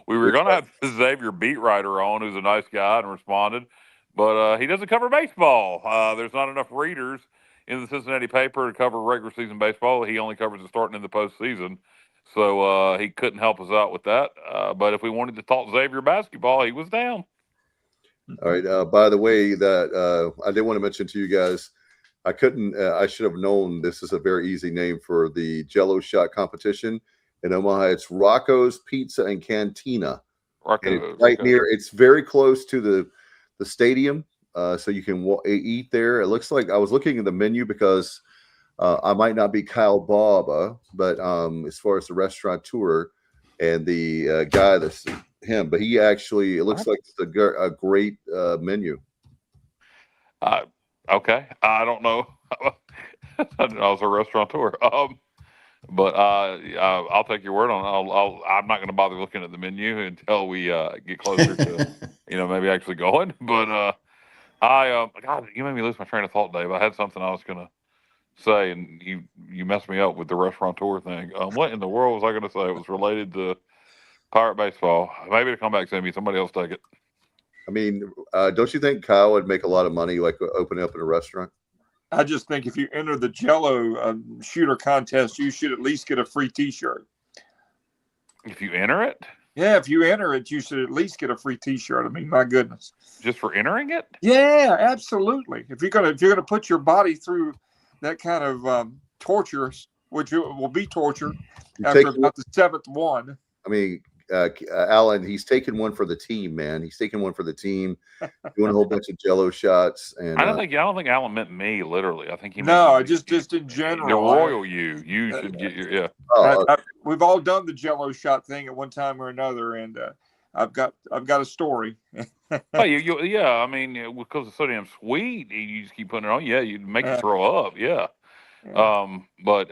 we were going to have Xavier beat writer on, who's a nice guy and responded, but he doesn't cover baseball. There's not enough readers in the Cincinnati paper to cover regular season baseball. He only covers it starting in the postseason, so he couldn't help us out with that. But if we wanted to talk Xavier basketball, he was down. All right. By the way, that I did want to mention to you guys, I should have known this is a very easy name for the Jello shot competition. In Omaha, it's Rocco's Pizza and Cantina. It's very close to the stadium, so you can eat there. It looks like I was looking at the menu because I might not be Kyle Baba, but as far as the restaurateur and the guy that's him, but he actually, it looks like it's a great menu. Okay, I don't know. I was a restaurateur. But I'll take your word on it. I'm not going to bother looking at the menu until we get closer to, maybe actually going. But God, you made me lose my train of thought, Dave. I had something I was going to say, and you messed me up with the restaurateur thing. What in the world was I going to say? It was related to Pirate baseball. Maybe to come back to me. Somebody else take it. I mean, don't you think Kyle would make a lot of money like opening up in a restaurant? I just think if you enter the Jello shooter contest, you should at least get a free T-shirt. If you enter it, Yeah, if you enter it, you should at least get a free T-shirt. I mean, my goodness. just for entering it? Yeah, absolutely. If you're gonna put your body through that kind of torture, which will be torture after about the 7th one. I mean, Alan, he's taking one for the team, man. He's taking one for the team, doing a whole bunch of Jello shots, and I don't think Alan meant me literally. I think he no, meant just in general. The royal you should get your We've all done the Jello shot thing at one time or another, and I've got a story. Oh, yeah. I mean, because it's so damn sweet, you just keep putting it on. Yeah, you make you throw up. Yeah. But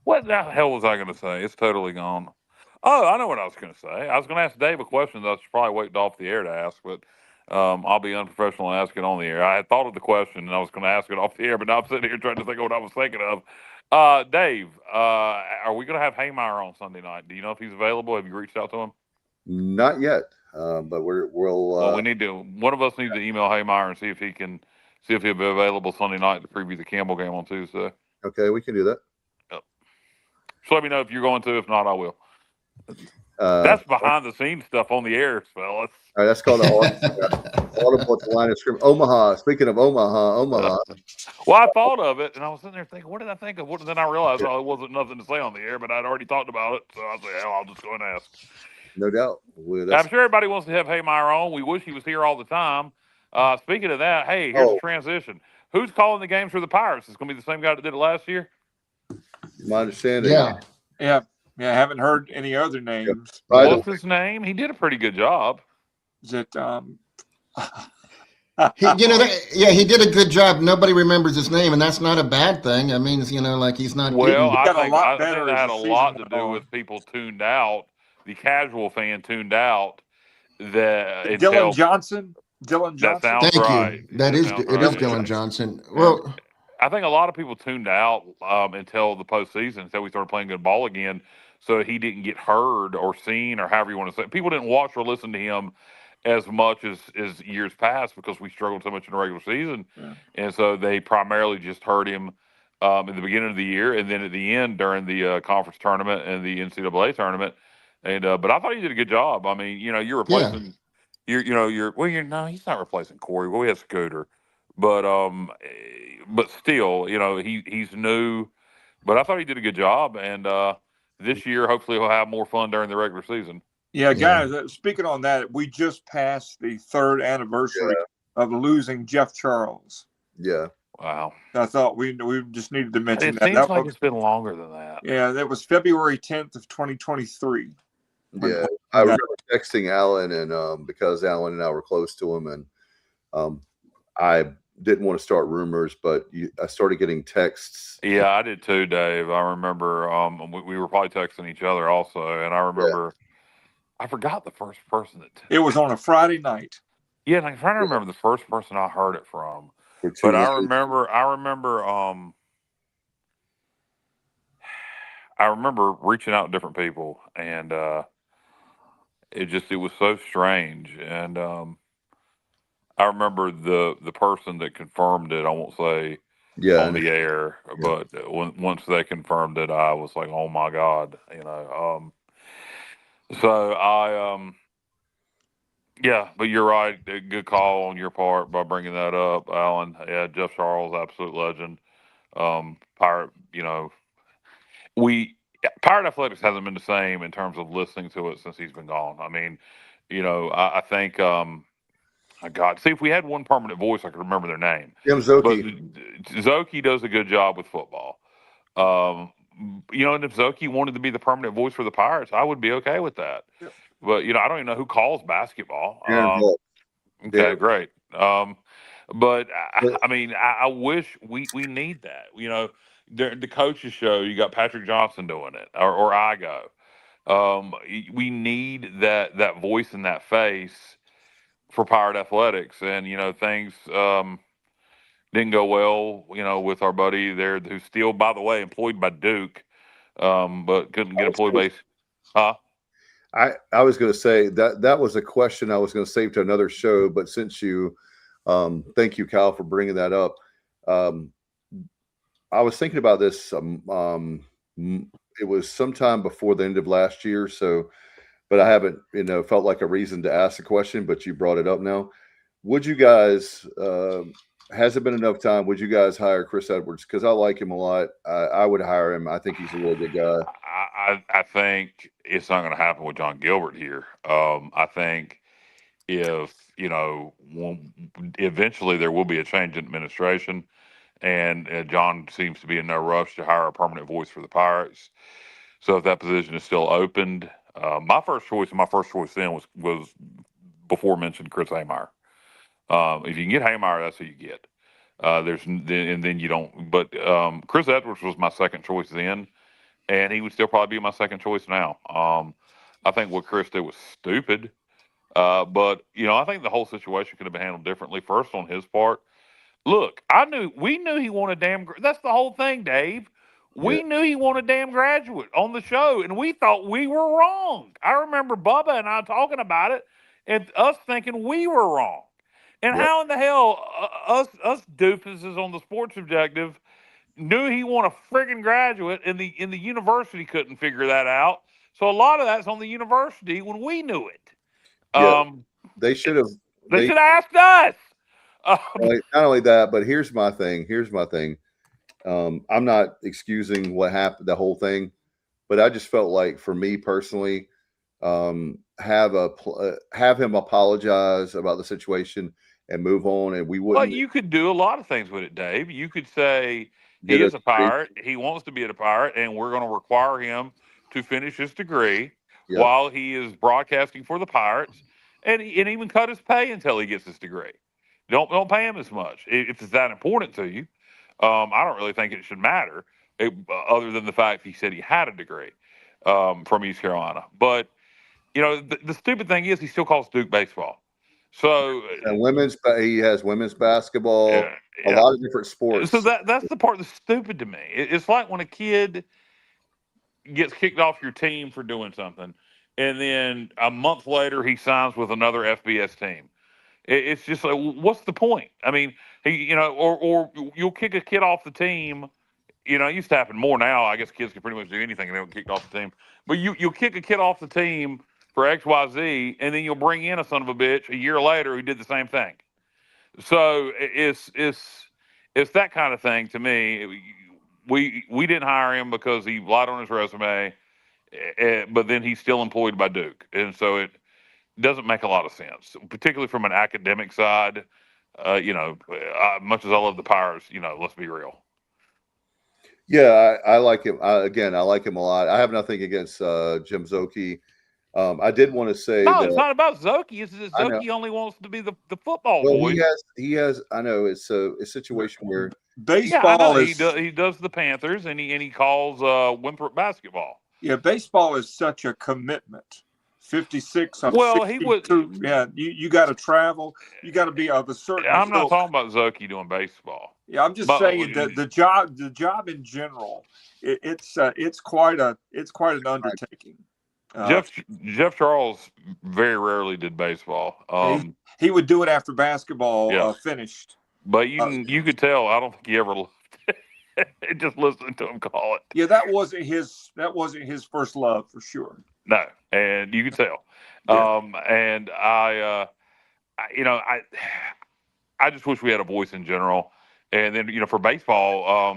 what the hell was I going to say? It's totally gone. Oh, I know what I was going to say. I was going to ask Dave a question that I should probably wait off the air to ask, but I'll be unprofessional and ask it on the air. I had thought of the question and I was going to ask it off the air, but now I'm sitting here trying to think of what I was thinking of. Dave, are we going to have Haymeyer on Sunday night? Do you know if he's available? Have you reached out to him? not yet, but we'll. Well, we need to. One of us needs to email Haymeyer and see if he'll be available Sunday night to preview the Campbell game on Tuesday. Okay, we can do that. Yep. So let me know if you're going to. If not, I will. That's behind the scenes stuff on the air, fellas. All right, that's called an audible at the line of scrimmage. Omaha. Speaking of Omaha. Well, I thought of it, and I was sitting there thinking, what did I think of? Then I realized it wasn't nothing to say on the air, but I'd already talked about it, so I was like, I'll just go and ask. No doubt. I'm sure everybody wants to have Haymeyer on. We wish he was here all the time. Speaking of that, hey, here's a transition. Who's calling the games for the Pirates? It's going to be the same guy that did it last year? My understanding. Yeah. I haven't heard any other names. What's his name? He did a pretty good job. Is it? He did a good job. Nobody remembers his name, and that's not a bad thing. I mean, like he's not. Well, I think that had a lot to do with people tuned out. The casual fan tuned out. Dylan Johnson. That sounds Thank right. you. It is Dylan Johnson. Well, I think a lot of people tuned out until the postseason, until we started playing good ball again. So he didn't get heard or seen, or however you want to say it. People didn't watch or listen to him as much as years past because we struggled so much in the regular season. Yeah. And so they primarily just heard him in the beginning of the year and then at the end during the conference tournament and the NCAA tournament. And but I thought he did a good job. I mean, you're replacing he's not replacing Corey. Well, we have Scooter. But still, he's new. But I thought he did a good job, and this year hopefully he'll have more fun during the regular season. Yeah, guys. Speaking on that, we just passed the 3rd anniversary of losing Jeff Charles. Yeah. Wow. I thought we just needed to mention that. It seems like it's been longer than that. Yeah, that was February 10th of 2023. Yeah, I remember texting Alan, and because Alan and I were close to him, and I didn't want to start rumors, but I started getting texts. Yeah, I did too, Dave. I remember we were probably texting each other also, and I remember I forgot the first person that it was on a Friday night. Yeah, and I'm trying to remember the first person I heard it from. But I remember reaching out to different people, and it was so strange. And I remember the person that confirmed it. I won't say on the air, but once they confirmed it, I was like, "Oh my God!" So I but you're right. A good call on your part by bringing that up, Alan. Yeah, Jeff Charles, absolute legend. Pirate, Pirate Athletics hasn't been the same in terms of listening to it since he's been gone. I mean, I think, God, see, if we had one permanent voice, I could remember their name. Jim Zoki. But Zoki does a good job with football. And if Zoki wanted to be the permanent voice for the Pirates, I would be okay with that. Yep. But, I don't even know who calls basketball. Okay, great. But I mean, I wish we need that. The coaches show you got Patrick Johnson doing it, or I go. We need that voice and that face for Pirate Athletics, and things didn't go well. With our buddy there, who's still, by the way, employed by Duke, but couldn't get employed by. Huh? I was going to say that was a question I was going to save to another show, but since you, thank you, Kyle, for bringing that up. I was thinking about this in it was sometime before the end of last year. So, but I haven't, felt like a reason to ask the question, but you brought it up now. Would you guys, has it been enough time? Would you guys hire Chris Edwards? Because I like him a lot. I would hire him. I think he's a really good guy. I think it's not going to happen with John Gilbert here. I think if eventually there will be a change in administration, and John seems to be in no rush to hire a permanent voice for the Pirates. So if that position is still opened, my first choice then was before mentioned Chris Haymeyer. If you can get Haymeyer, that's who you get. Then you don't. But Chris Edwards was my second choice then, and he would still probably be my second choice now. I think what Chris did was stupid, but I think the whole situation could have been handled differently. First, on his part, look, we knew he wanted that's the whole thing, Dave. We knew he wanted damn graduate on the show, and we thought we were wrong. I remember Bubba and I talking about it, and us thinking we were wrong. And how in the hell us doofuses on the Sports Objective knew he wanted a friggin' graduate, and the university couldn't figure that out. So a lot of that's on the university when we knew it. They should have. They should have asked us. Not only that, but here's my thing. I'm not excusing what happened, the whole thing, but I just felt like, for me personally, have him apologize about the situation and move on, and we wouldn't. Well, you could do a lot of things with it, Dave. You could say he is a Pirate, he wants to be a Pirate, and we're going to require him to finish his degree while he is broadcasting for the Pirates, and even cut his pay until he gets his degree. Don't pay him as much if it's that important to you. I don't really think it should matter, other than the fact he said he had a degree from East Carolina. But the stupid thing is he still calls Duke baseball. So and he has women's basketball, a lot of different sports. So that's the part that's stupid to me. It's like when a kid gets kicked off your team for doing something, and then a month later he signs with another FBS team. It's just like, what's the point? I mean, or you'll kick a kid off the team. It used to happen more now. I guess kids can pretty much do anything and they don't kicked off the team. But you'll kick a kid off the team for XYZ, and then you'll bring in a son of a bitch a year later who did the same thing. So it's that kind of thing to me. We didn't hire him because he lied on his resume, but then he's still employed by Duke, and so it doesn't make a lot of sense, particularly from an academic side. Much as I love the Pirates, let's be real. Yeah, I like him. I like him a lot. I have nothing against Jim Zoki. I did want to say it's not about Zoki. It's that Zoki only wants to be the football boy. He has. I know it's a situation where baseball he does the Panthers, and he calls Winthrop basketball. Yeah, baseball is such a commitment. 56. Well, he would. Yeah, you got to travel. You got to be of a certain. I'm not talking about Zoki doing baseball. Yeah, I'm just saying that the job in general, it's quite an undertaking. Jeff Charles very rarely did baseball. He would do it after basketball finished. But you could tell. I don't think he ever left. Just listening to him call it. Yeah, that wasn't his first love for sure. No, and you could tell. And I just wish we had a voice in general. And then for baseball,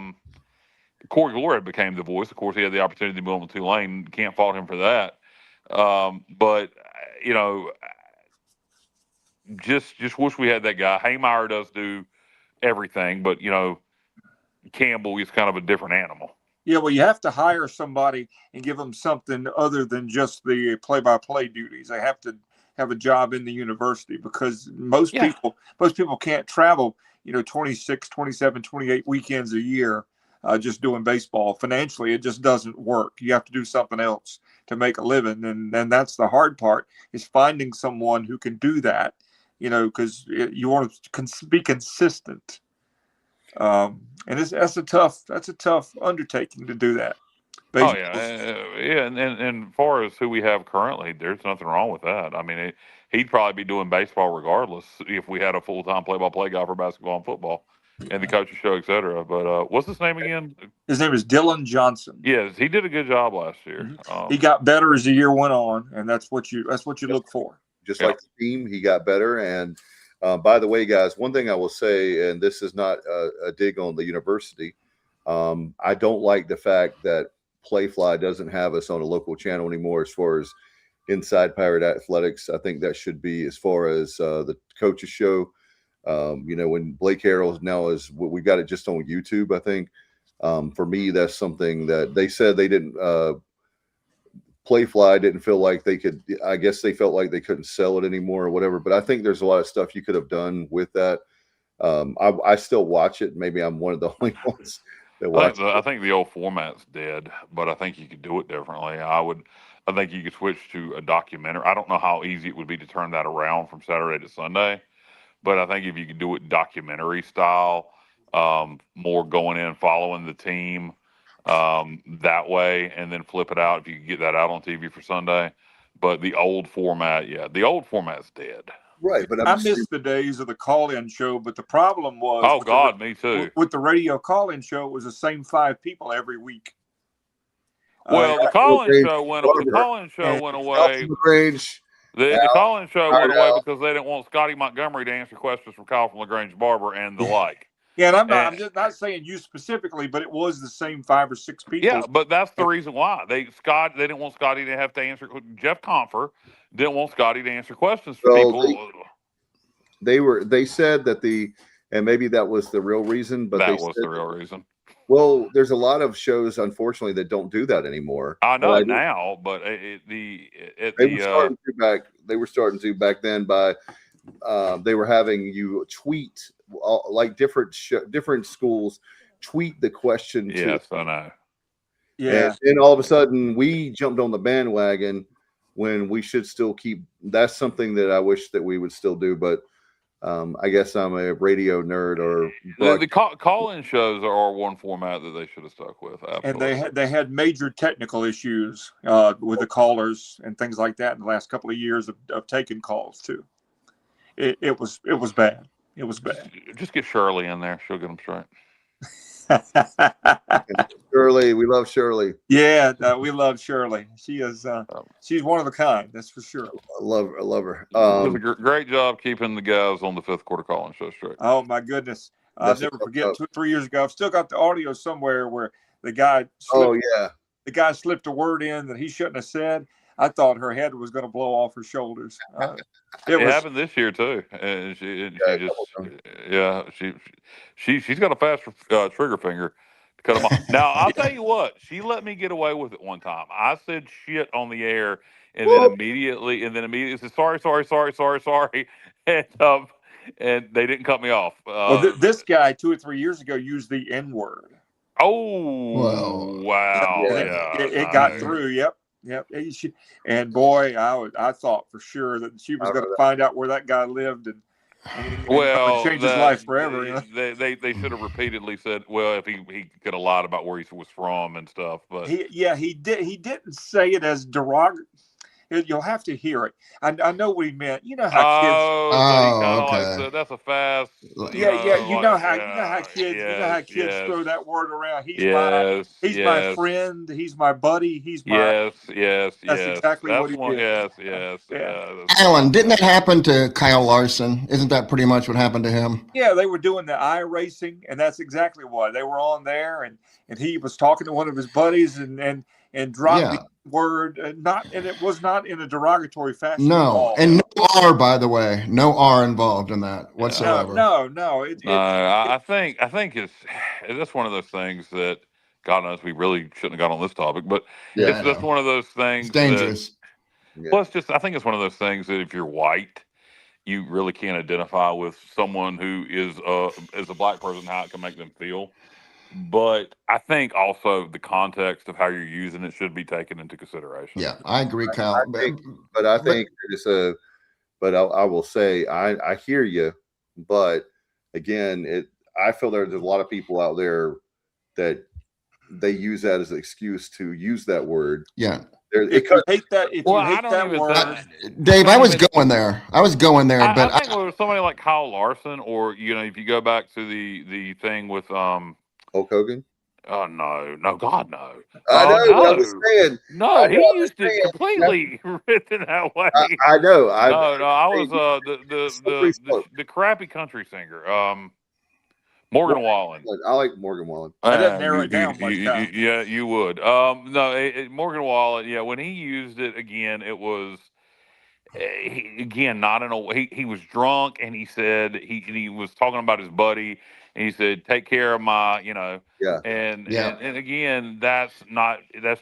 Corey Glorhead became the voice. Of course, he had the opportunity to move on to Tulane. Can't fault him for that. But just wish we had that guy. Haymeyer does do everything, but Campbell is kind of a different animal. Yeah, well, you have to hire somebody and give them something other than just the play-by-play duties. They have to have a job in the university, because most people can't travel, 26, 27, 28 weekends a year just doing baseball. Financially, it just doesn't work. You have to do something else to make a living, and that's the hard part, is finding someone who can do that, because you want to be consistent. And that's a tough undertaking to do that. Baseball. Oh yeah, and as far as who we have currently, there's nothing wrong with that. I mean, he'd probably be doing baseball regardless if we had a full-time play-by-play guy for basketball and football. and the coach's show, etc. But what's his name again? His name is Dylan Johnson. Yes, he did a good job last year. He got better as the year went on, and that's what you look for. Just like the team, he got better. And by the way, guys, one thing I will say, and this is not a dig on the university, I don't like the fact that Playfly doesn't have us on a local channel anymore as far as Inside Pirate Athletics. I think that should be as far as the coaches show. When Blake Harrell now we got it just on YouTube, I think. For me, that's something that they said they didn't Playfly didn't feel like they could. I guess they felt like they couldn't sell it anymore or whatever. But I think there's a lot of stuff you could have done with that. I still watch it. Maybe I'm one of the only ones that watch I think the old format's dead, but I think you could do it differently. I think you could switch to a documentary. I don't know how easy it would be to turn that around from Saturday to Sunday, but I think if you could do it documentary style, more going in, following the team that way, and then flip it out if you could get that out on TV for Sunday. But the old format's dead. Right, but I miss the days of the call-in show, but the problem was... Oh, God, me too. With the radio call-in show, it was the same 5 people every week. Well, the call-in show went away. The call-in show went away because they didn't want Scotty Montgomery to answer questions from Kyle from LaGrange Barber and the like. Yeah, and I'm just not saying you specifically, but it was the same 5 or 6 people. Yeah, but that's the reason why they didn't want Scotty to have to answer. Jeff Confer didn't want Scotty to answer questions for people. They said that and maybe that was the real reason, but that was the real reason. Well, there's a lot of shows, unfortunately, that don't do that anymore. I know now, but they were starting to back then by they were having you tweet like different schools tweet the question. Yes, I know. Yeah, and then all of a sudden we jumped on the bandwagon when we should still keep. That's something that I wish that we would still do, but. I guess I'm a radio nerd. Or the call-in shows are one format that they should have stuck with. Absolutely. And they had major technical issues with the callers and things like that in the last couple of years of taking calls too. It was bad. It was bad. Just get Shirley in there; she'll get them straight. Shirley, we love Shirley. Yeah, we love Shirley. She is she's one of a kind, that's for sure. I love her. Did a great job keeping the guys on the fifth quarter calling show straight. Oh my goodness, I'll never forget 2 or 3 years ago. I've still got the audio somewhere where the guy slipped a word in that he shouldn't have said. I thought her head was going to blow off her shoulders. It happened this year too, and she's got a fast trigger finger to cut them off. Now I'll tell you what, she let me get away with it one time. I said shit on the air, and then immediately said sorry, and they didn't cut me off. This guy 2 or 3 years ago used the N-word. Oh, wow! It got through. Yep. And boy, I thought for sure that she was going to find out where that guy lived and change his life forever. You know? They should have repeatedly said, well, if he could have lied about where he was from and stuff. But he didn't say it as derogatory. You'll have to hear it. I know what he meant. You know how kids. Okay. That's a fast. You know how kids throw that word around. He's my friend. He's my buddy. He's my. That's exactly what he did. Yes. Alan, didn't that happen to Kyle Larson? Isn't that pretty much what happened to him? Yeah, they were doing the eye racing, and that's exactly why they were on there, and he was talking to one of his buddies, and dropped the word, and it was not in a derogatory fashion. No, and no R, by the way, no R involved in that whatsoever. No. I think that's one of those things that God knows we really shouldn't have got on this topic, but it's just one of those things. It's dangerous. Plus, I think it's one of those things that if you're white, you really can't identify with someone who is a black person, how it can make them feel. But I think also the context of how you're using it should be taken into consideration. Yeah, I agree, Kyle. I think it's but I will say I hear you, but again, I feel there's a lot of people out there that they use that as an excuse to use that word. Yeah. if you hate that, if Well, you I hate don't that even word, think. Dave, I was going there. I I but think it was somebody like Kyle Larson, or if you go back to the thing with Hulk Hogan. oh no, God no, I know, but I'm just no, saying. no, I he know. I'm just used it saying. completely written that way. I know. No, I was Slippery slope. the crappy country singer, Morgan Wallen. I like Morgan Wallen. that doesn't narrow it down much, Kyle. Yeah, you would. No, Morgan Wallen. Yeah, when he used it again, it was again not in a. He was drunk, and he said he was talking about his buddy, and he said, "Take care of my," Yeah. and again, that's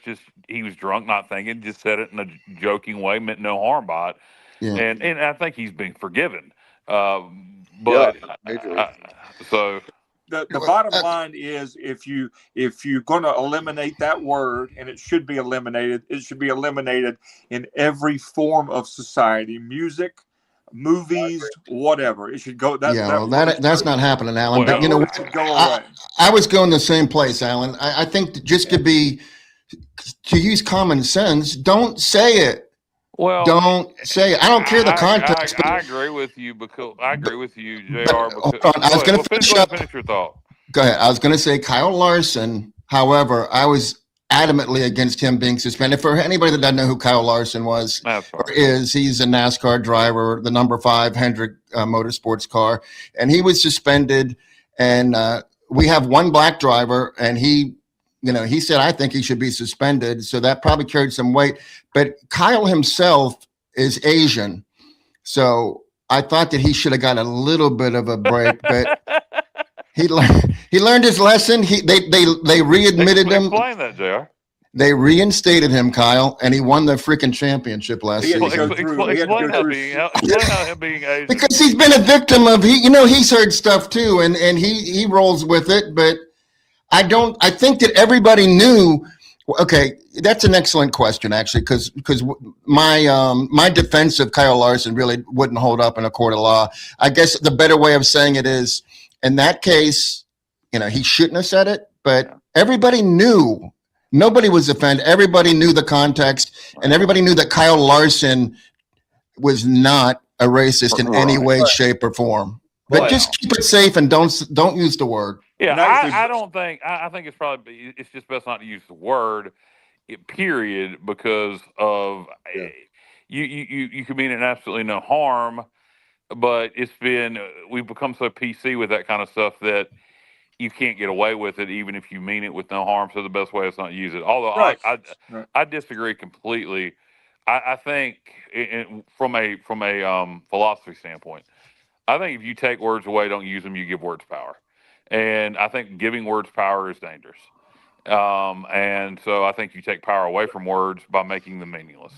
just he was drunk, not thinking, just said it in a joking way, meant no harm by it, yeah. and I think he's been forgiven. Yeah. But Majorly. so. The bottom line is if you're going to eliminate that word, and it should be eliminated in every form of society, music, movies, whatever. It should go. That's not happening, Alan. But Well, it should go away. I was going the same place, Alan. I think just to use common sense, don't say it. Well, Don't say it. I don't care the context. I agree with you because I agree with you, Jr. Hold on. I was going to finish your thought. Go ahead. I was going to say Kyle Larson. However, I was adamantly against him being suspended. For anybody that doesn't know who Kyle Larson was or is, he's a NASCAR driver, the number 5 Hendrick Motorsports car, and he was suspended. And we have one black driver, and he said, I think he should be suspended. So that probably carried some weight. But Kyle himself is Asian. So I thought that he should have got a little bit of a break, but he learned his lesson. They readmitted him. Explain that, JR. They reinstated him, Kyle, and he won the freaking championship last season. Explain how him being Asian. Because he's been a victim of he's heard stuff too, and he rolls with it, but I think that everybody knew. Okay, that's an excellent question, actually, because my defense of Kyle Larson really wouldn't hold up in a court of law. I guess the better way of saying it is, in that case, he shouldn't have said it, but everybody knew. Nobody was offended. Everybody knew the context, and everybody knew that Kyle Larson was not a racist in any way, shape, or form. But just keep it safe and don't use the word. Yeah, I don't think. I think it's just best not to use the word, period, because of you can mean it absolutely no harm, but we've become so PC with that kind of stuff that you can't get away with it, even if you mean it with no harm. So the best way is not to use it. Although I disagree completely. I think from a philosophy standpoint, I think if you take words away, don't use them, you give words power. And I think giving words power is dangerous. And so I think you take power away from words by making them meaningless.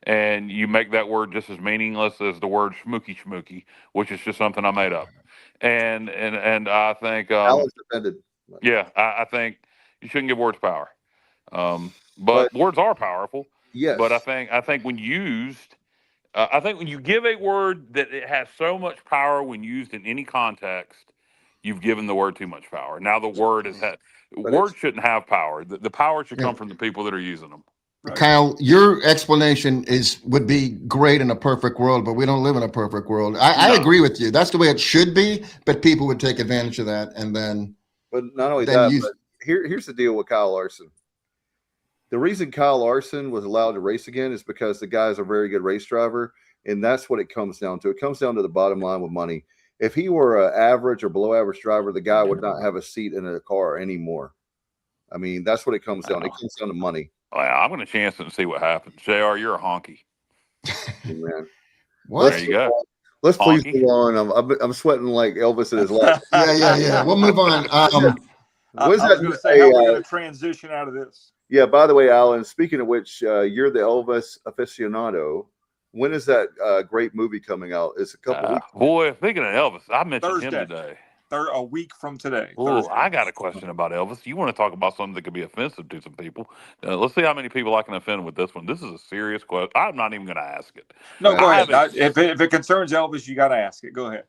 And you make that word just as meaningless as the word schmooky, which is just something I made up. And I think Alan's offended. Yeah, I think you shouldn't give words power. But words are powerful. Yes. But I think when used, I think when you give a word that it has so much power when used in any context, you've given the word too much power. Now the word words shouldn't have power. The power should come from the people that are using them. Right. Kyle, your explanation would be great in a perfect world, but we don't live in a perfect world. I agree with you. That's the way it should be, but people would take advantage of that, and then. But not only that, but here's the deal with Kyle Larson. The reason Kyle Larson was allowed to race again is because the guy's a very good race driver, and that's what it comes down to. It comes down to the bottom line with money. If he were an average or below average driver, the guy would not have a seat in a car anymore. I mean, that's what it comes down. It comes down to money. Well, I'm going to chance it and see what happens. JR, you're a honky. Man. What? There you go. Let's please go on. I'm sweating like Elvis at his last. Yeah. We'll move on. I was going to say, how are we going to transition out of this? Yeah, by the way, Alan, speaking of which, you're the Elvis aficionado. When is that great movie coming out? It's a couple weeks. Boy, speaking of Elvis, I mentioned him today. A week from today. Oh, I got a question about Elvis. You want to talk about something that could be offensive to some people? Let's see how many people I can offend with this one. This is a serious question. I'm not even going to ask it. No, go ahead. If it concerns Elvis, you got to ask it. Go ahead.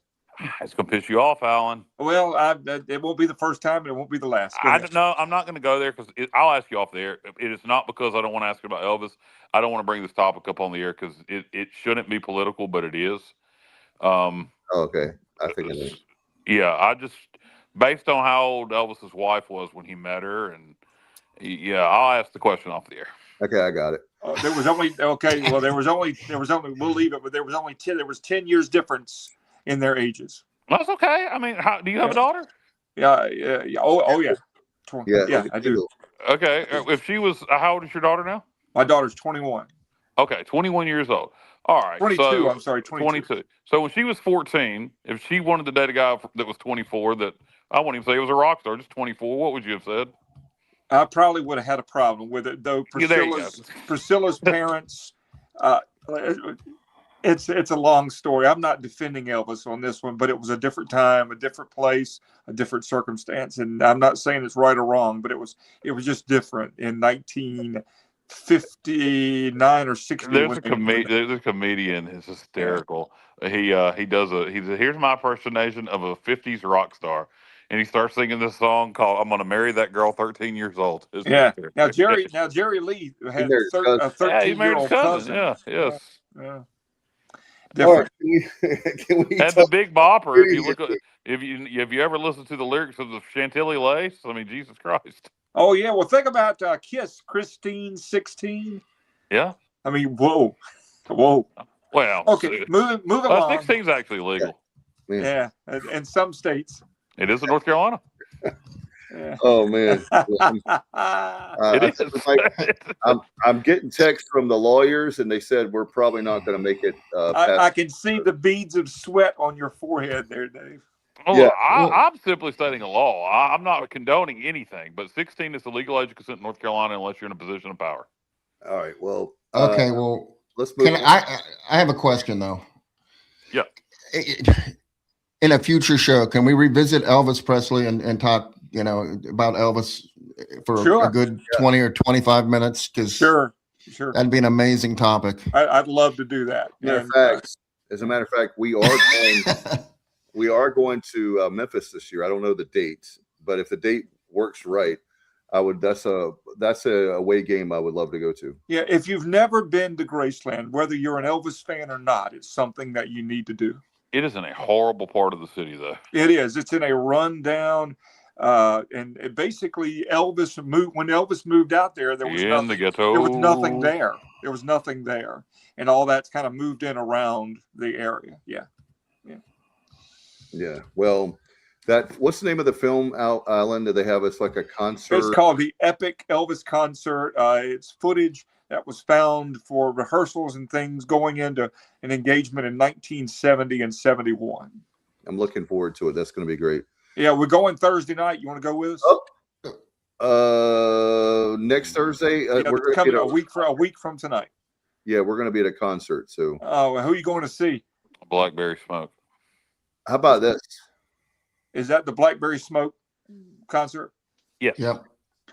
It's gonna piss you off, Alan. Well, it won't be the first time, and it won't be the last. Go I ahead. don't know. I'm not going to go there because I'll ask you off the air. It is not because I don't want to ask you about Elvis. I don't want to bring this topic up on the air because it shouldn't be political, but it is. Okay, I think it is. Yeah, I just based on how old Elvis's wife was when he met her, and yeah, I'll ask the question off the air. Okay, I got it. There was only Well, there was only. We'll leave it, but there was only 10. There was 10 years difference in their ages. That's okay. I mean, do you have a daughter? Yeah. Oh yeah. Yeah, I do. Okay. If she was, how old is your daughter now? My daughter's 21. Okay, 21 years old. All right. 22. So, I'm sorry, 22. So when she was 14, if she wanted to date a guy that was 24, that I wouldn't even say he was a rock star, just 24, what would you have said? I probably would have had a problem with it, though. Priscilla's parents. It's a long story. I'm not defending Elvis on this one, but it was a different time, a different place, a different circumstance, and I'm not saying it's right or wrong, but it was just different in 1959 or 60. There's a comedian. It's hysterical. Yeah. He does here's my impersonation of a 50s rock star. And he starts singing this song called "I'm Gonna Marry That Girl 13 Years Old." Yeah. Now Jerry Lee had a 13-year-old cousin. Yeah. Yes. Yeah. All Different. right, can we And the Big Bopper. If you look at have you ever listened to the lyrics of the Chantilly Lace? I mean, Jesus Christ. Oh yeah. Well, think about Kiss, Christine 16. Yeah. I mean, whoa. Well. Okay. Moving along. 16 is actually legal. Yeah. In some states. It is in North Carolina. Yeah. Oh man, It is. I'm getting texts from the lawyers, and they said we're probably not going to make it. I can see the beads of sweat on your forehead there, Dave. Oh, Yeah. I'm simply stating a law. I'm not condoning anything, but 16 is the legal age of consent in North Carolina unless you're in a position of power. All right. Well. Okay. Well, let's move. I have a question though. Yeah. In a future show, can we revisit Elvis Presley and talk, about Elvis for a good 20 or 25 minutes? Because Sure. that'd be an amazing topic. I'd love to do that. As a matter of fact, we are going to Memphis this year. I don't know the dates, but if the date works right, that's a away game I would love to go to. Yeah, if you've never been to Graceland, whether you're an Elvis fan or not, it's something that you need to do. It is in a horrible part of the city, though. It is. It's in a rundown, and basically Elvis moved. When Elvis moved out there, there was nothing. The ghetto. There was nothing there. There was nothing there, and all that's kind of moved in around the area. Yeah. Well, what's the name of the film, Alan? Do they have it's like a concert? It's called the Epic Elvis Concert. It's footage that was found for rehearsals and things going into an engagement in 1970 and 71. I'm looking forward to it. That's going to be great. Yeah, we're going Thursday night. You want to go with us? Next Thursday. We're coming a week from tonight. Yeah, we're going to be at a concert. So, who are you going to see? Blackberry Smoke. How about this? Is that the Blackberry Smoke concert? Yes. Yep.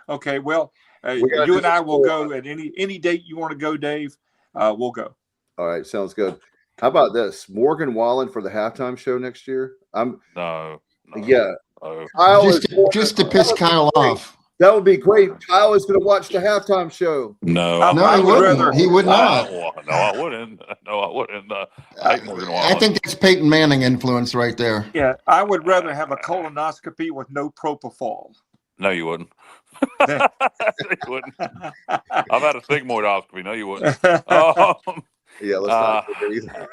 Okay. Well, you and I will go at any date you want to go, Dave. We'll go. All right, sounds good. How about this? Morgan Wallen for the halftime show next year. No. Yeah. No. Kyle just to piss Kyle off. That would be great. Kyle is going to watch the halftime show. No. No, he wouldn't. He would not. No, I wouldn't. I hate Morgan Wallen. I think that's Peyton Manning influence right there. Yeah, I would rather have a colonoscopy with no propofol. No, you wouldn't. You wouldn't. I've had a sigmoidoscopy. No, you wouldn't. Yeah, let's not go there either.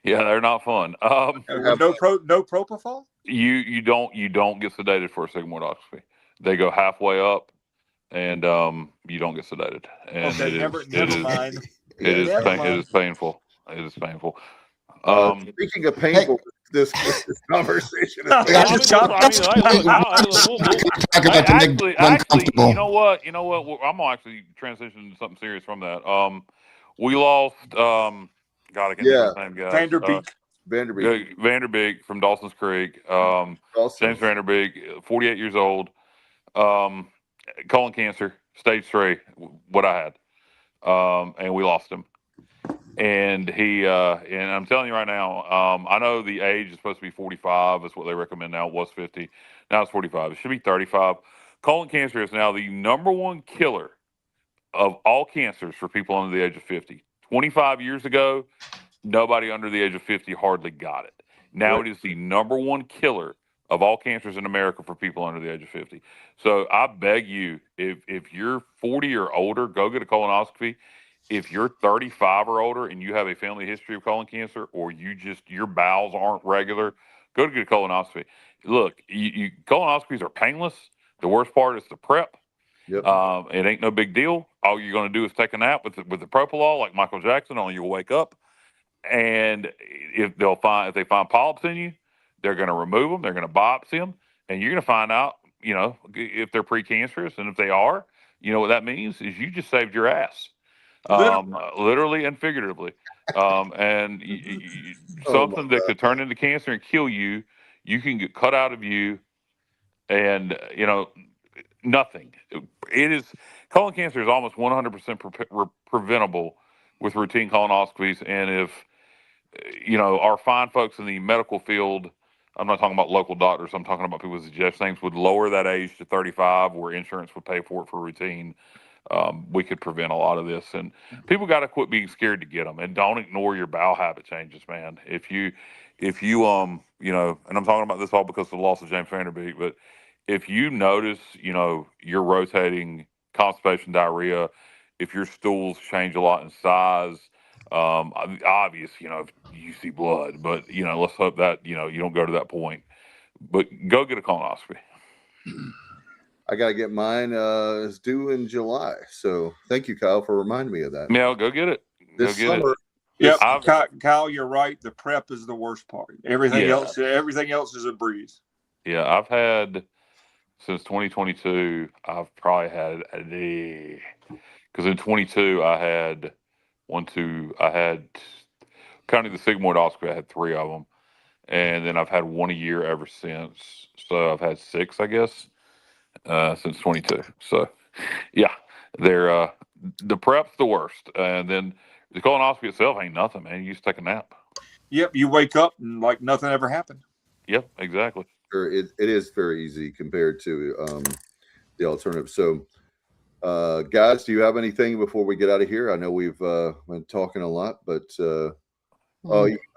Yeah, they're not fun. No propofol? You don't get sedated for a sigmoidoscopy. They go halfway up, and you don't get sedated. And okay, never mind. It is painful. It is painful. Speaking of painful, this conversation. Actually, you know what? I'm gonna actually transition to something serious from that. We lost. God, I can't think of his name, guys. Vanderbeek from Dawson's Creek. James Vanderbeek, 48 years old. Colon cancer, stage 3. What I had, and we lost him. And and I'm telling you right now, I know the age is supposed to be 45. Is what they recommend now. It was 50. Now it's 45. It should be 35. Colon cancer is now the number one killer of all cancers for people under the age of 50. 25 years ago, nobody under the age of 50 hardly got it. Now Right. it is the number one killer of all cancers in America for people under the age of 50. So I beg you, if you're 40 or older, go get a colonoscopy. If you're 35 or older and you have a family history of colon cancer, or your bowels aren't regular, go to get a colonoscopy. Look, colonoscopies are painless. The worst part is the prep. Yep. It ain't no big deal. All you're going to do is take a nap with the propofol, like Michael Jackson, only you'll wake up. And if they find polyps in you, they're going to remove them. They're going to biopsy them, and you're going to find out, if they're precancerous. And if they are, you know what that means is you just saved your ass, literally and figuratively. And Oh my something that could turn into cancer and kill you, you can get cut out of you, and nothing. It is colon cancer is almost 100% preventable with routine colonoscopies. And if our fine folks in the medical field, I'm not talking about local doctors, I'm talking about people who suggest things, would lower that age to 35 where insurance would pay for it for routine, we could prevent a lot of this. And people got to quit being scared to get them, and don't ignore your bowel habit changes, man. If you and I'm talking about this all because of the loss of James Vanderbeek, but if you notice, you're rotating constipation, diarrhea, if your stools change a lot in size, obvious, if you see blood, but let's hope that you don't go to that point. But go get a colonoscopy. I gotta get mine. It's due in July. So thank you, Kyle, for reminding me of that. Yeah, go get it. This Go get summer. Yep, I've- Kyle, you're right. The prep is the worst part. Everything else is a breeze. Yeah, I've had since 2022. I've probably had because in 22 I had counting the sigmoidoscopy, I had 3 of them, and then I've had 1 a year ever since. So I've had 6, I guess, since 22. So yeah, they're the prep's the worst, and then the colonoscopy itself ain't nothing, man. You just take a nap. Yep, you wake up and like nothing ever happened. Yep, exactly. It is very easy compared to the alternative. So, guys, do you have anything before we get out of here? I know we've been talking a lot, but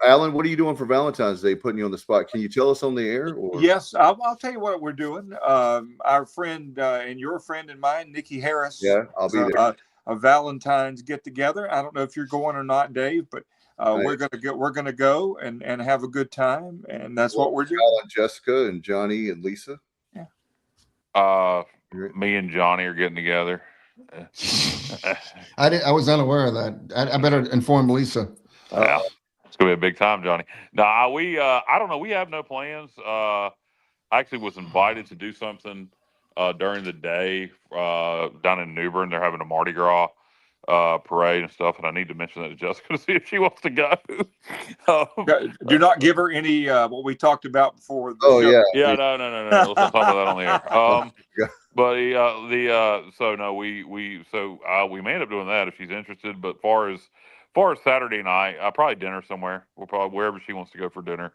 Alan, what are you doing for Valentine's Day? Putting you on the spot. Can you tell us on the air? Or? Yes, I'll tell you what we're doing. Our friend and your friend and mine, Nikki Harris. Yeah, I'll be there. A Valentine's get together. I don't know if you're going or not, Dave, but we're gonna go and have a good time, and that's what we're doing. And Jessica and Johnny and Lisa. Yeah. Me and Johnny are getting together. I was unaware of that. I better inform Lisa. Yeah, it's gonna be a big time, Johnny. No, I don't know. We have no plans. I actually was invited to do something during the day down in New Bern. They're having a Mardi Gras parade and stuff, and I need to mention that to Jessica to see if she wants to go. Do not give her any what we talked about before. Oh show. Yeah, no. Let's not talk about that on the air. But we may end up doing that if she's interested. But far as Saturday night, probably dinner somewhere. We'll probably wherever she wants to go for dinner.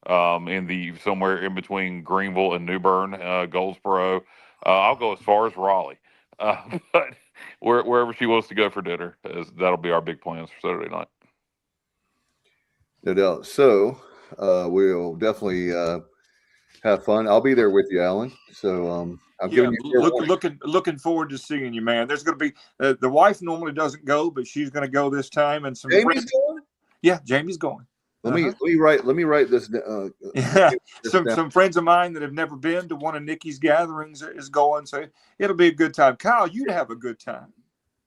Somewhere in between Greenville and New Bern, Goldsboro. I'll go as far as Raleigh, but wherever she wants to go for dinner, that'll be our big plans for Saturday night. No doubt. So we'll definitely have fun. I'll be there with you, Alan. So I'm giving you looking forward to seeing you, man. There's going to be the wife normally doesn't go, but she's going to go this time, and some Jamie's friends. going? Yeah, Jamie's going. Let me write this. Some friends of mine that have never been to one of Nikki's gatherings is going, so it'll be a good time. Kyle, you'd have a good time.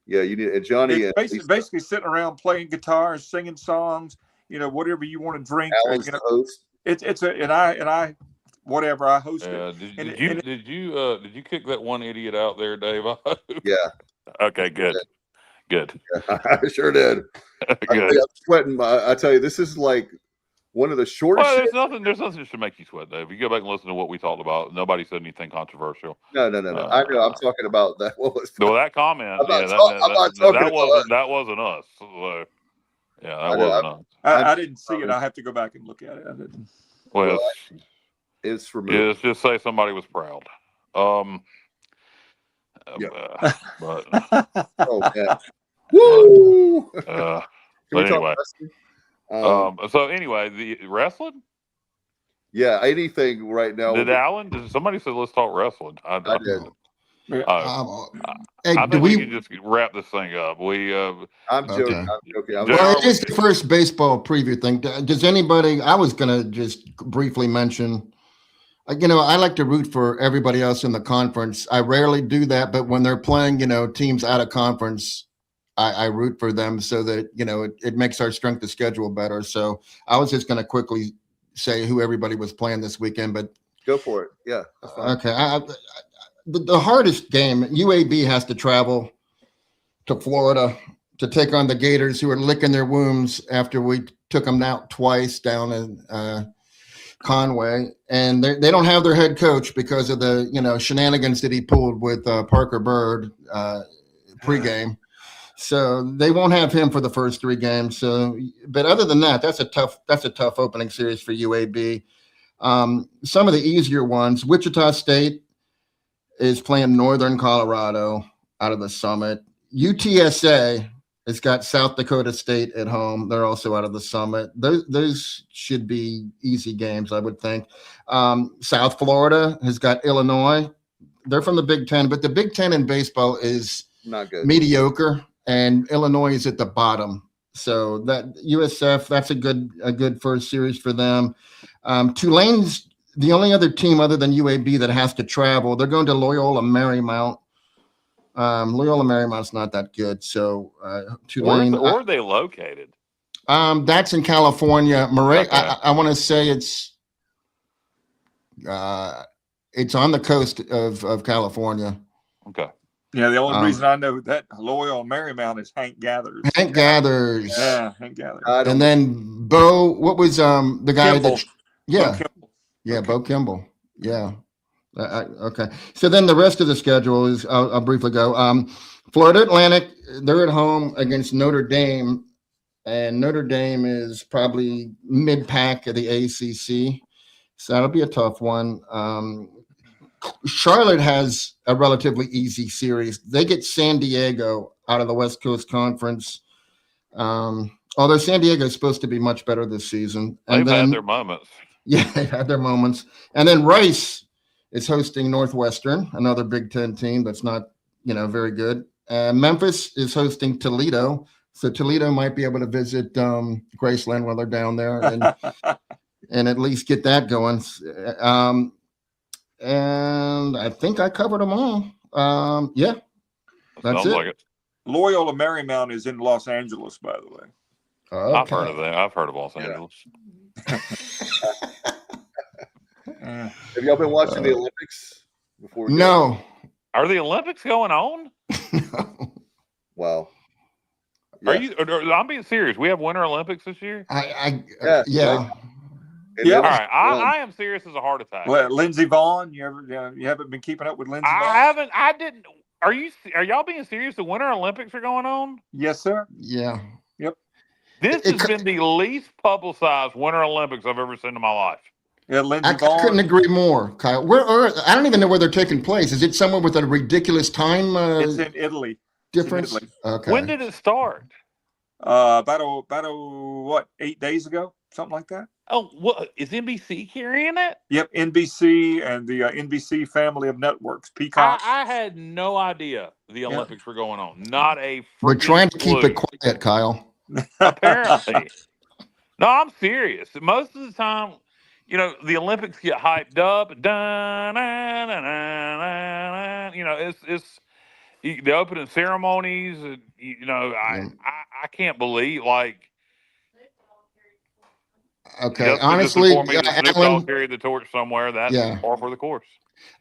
Yeah, you need Johnny. It's basically sitting around playing guitars, singing songs, whatever you want to drink. Alan's the host. I whatever I hosted. Did you kick that one idiot out there, Dave? Yeah. Okay, good. Good. Yeah, I sure did. I'm sweating. I tell you, this is like one of the shortest. Well, there's nothing that should make you sweat, Dave. You go back and listen to what we talked about. Nobody said anything controversial. No. I know. I'm talking about that. What was that comment? that wasn't us. So, Yeah, I that know, was nuts. I didn't see it. I have to go back and look at it. I didn't. Well, Well, it's yeah, removed. let's just say somebody was proud. Yeah. But Oh man. Woo! uh, Can but we talk anyway, wrestling? so anyway, the wrestling. Yeah, anything right now. Did Alan? Did somebody said let's talk wrestling? I did. Yeah. Hey, I do think we we? can just wrap this thing up. We I'm joking. Okay. I'm joking. I'm Well, General- it is the first baseball preview thing. Does anybody? I was gonna just briefly mention. I like to root for everybody else in the conference. I rarely do that, but when they're playing, teams out of conference, I root for them so that it makes our strength of schedule better. So I was just gonna quickly say who everybody was playing this weekend, but go for it. Yeah. That's fine. okay. The hardest game, UAB has to travel to Florida to take on the Gators, who are licking their wounds after we took them out twice down in Conway, and they don't have their head coach because of the shenanigans that he pulled with Parker Bird pregame. So they won't have him for the first 3 games. So, but other than that, that's a tough opening series for UAB. Some of the easier ones, Wichita State is playing Northern Colorado out of the Summit. UTSA has got South Dakota State at home. They're also out of the Summit. Those should be easy games, I would think. South Florida has got Illinois. They're from the Big Ten, but the Big Ten in baseball is Not good. mediocre, and Illinois is at the bottom. So that USF, that's a good first series for them. Tulane's the only other team other than UAB that has to travel. They're going to Loyola Marymount. Loyola Marymount's not that good. So Tulane. where are they located? That's in California. Okay. I want to say it's on the coast of California. Okay. Yeah, the only reason I know that Loyola Marymount is Hank Gathers. Hank Gathers. Yeah, Hank Gathers. And then Bo, what was the guy Kimball. that? Yeah, Bo Kimball. yeah, Bo Kimball. Yeah. Okay. So then the rest of the schedule is I'll briefly go. Florida Atlantic, they're at home against Notre Dame, and Notre Dame is probably mid-pack of the ACC, so that'll be a tough one. Charlotte has a relatively easy series. They get San Diego out of the West Coast Conference. Although San Diego is supposed to be much better this season. They've had their moments. Yeah, they've had their moments. And then Rice is hosting Northwestern, another Big Ten team that's not, very good. Memphis is hosting Toledo. So Toledo might be able to visit Graceland while they're down there and at least get that going. And I think I covered them all. Yeah, that's Sounds it. like it. Loyola Marymount is in Los Angeles, by the way. Okay. I've heard of that. I've heard of Los Angeles. Have y'all been watching the Olympics before? We go? No. Are the Olympics going on? Wow. Are Yeah. you? I'm being serious. We have Winter Olympics this year. Yeah. Yeah. All right. I am serious as a heart attack. Well, Lindsey Vaughn, you haven't been keeping up with Lindsey Vaughn? I haven't. I didn't. Are y'all being serious? The Winter Olympics are going on. Yes, sir. Yeah. This has been the least publicized Winter Olympics I've ever seen in my life. Yeah, Lindsey I Vaughn. couldn't agree more, Kyle. I don't even know where they're taking place. Is it somewhere with a ridiculous time It's in Italy. difference? Italy. Okay. When did it start? About 8 days ago, something like that. Oh, what is NBC carrying it? Yep, NBC and the NBC family of networks. Peacock. I had no idea the Olympics were going on. Not a. We're trying to freaking keep it clue. quiet, Kyle. Apparently. No, I'm serious. Most of the time, the Olympics get hyped up. It's the opening ceremonies. I can't believe Okay. Honestly, Alan carried the torch somewhere. That's par for the course.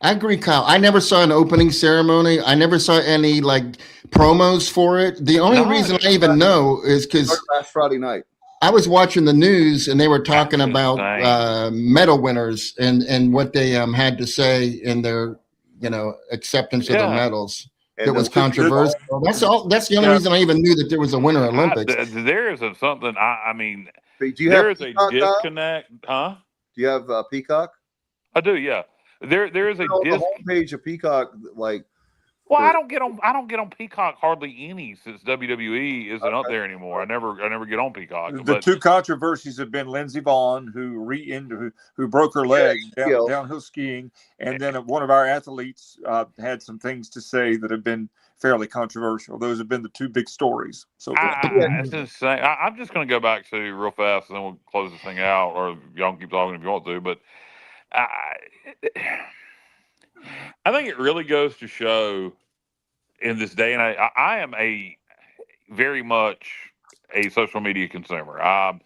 I agree, Kyle. I never saw an opening ceremony. I never saw any promos for it. The only reason I even know is because last Friday night I was watching the news and they were talking about medal winners and what they had to say in their acceptance of their medals. that was controversial. That's all. That's the only reason I even knew that there was a Winter Olympics. There is something. I mean, Do you there have is a Peacock, Kyle? disconnect, huh? Do you have Peacock? I do, yeah. There is a on the homepage of Peacock, like. Well, I don't get on Peacock hardly any since WWE isn't up there anymore. I never get on Peacock. The two controversies have been Lindsey Vonn, who broke her leg downhill skiing, and then one of our athletes had some things to say that have been fairly controversial. Those have been the two big stories. So it's insane. I'm just going to go back to real fast, and then we'll close this thing out, or y'all can keep talking if you want to. But I think it really goes to show in this day and age, I am very much a social media consumer. I'm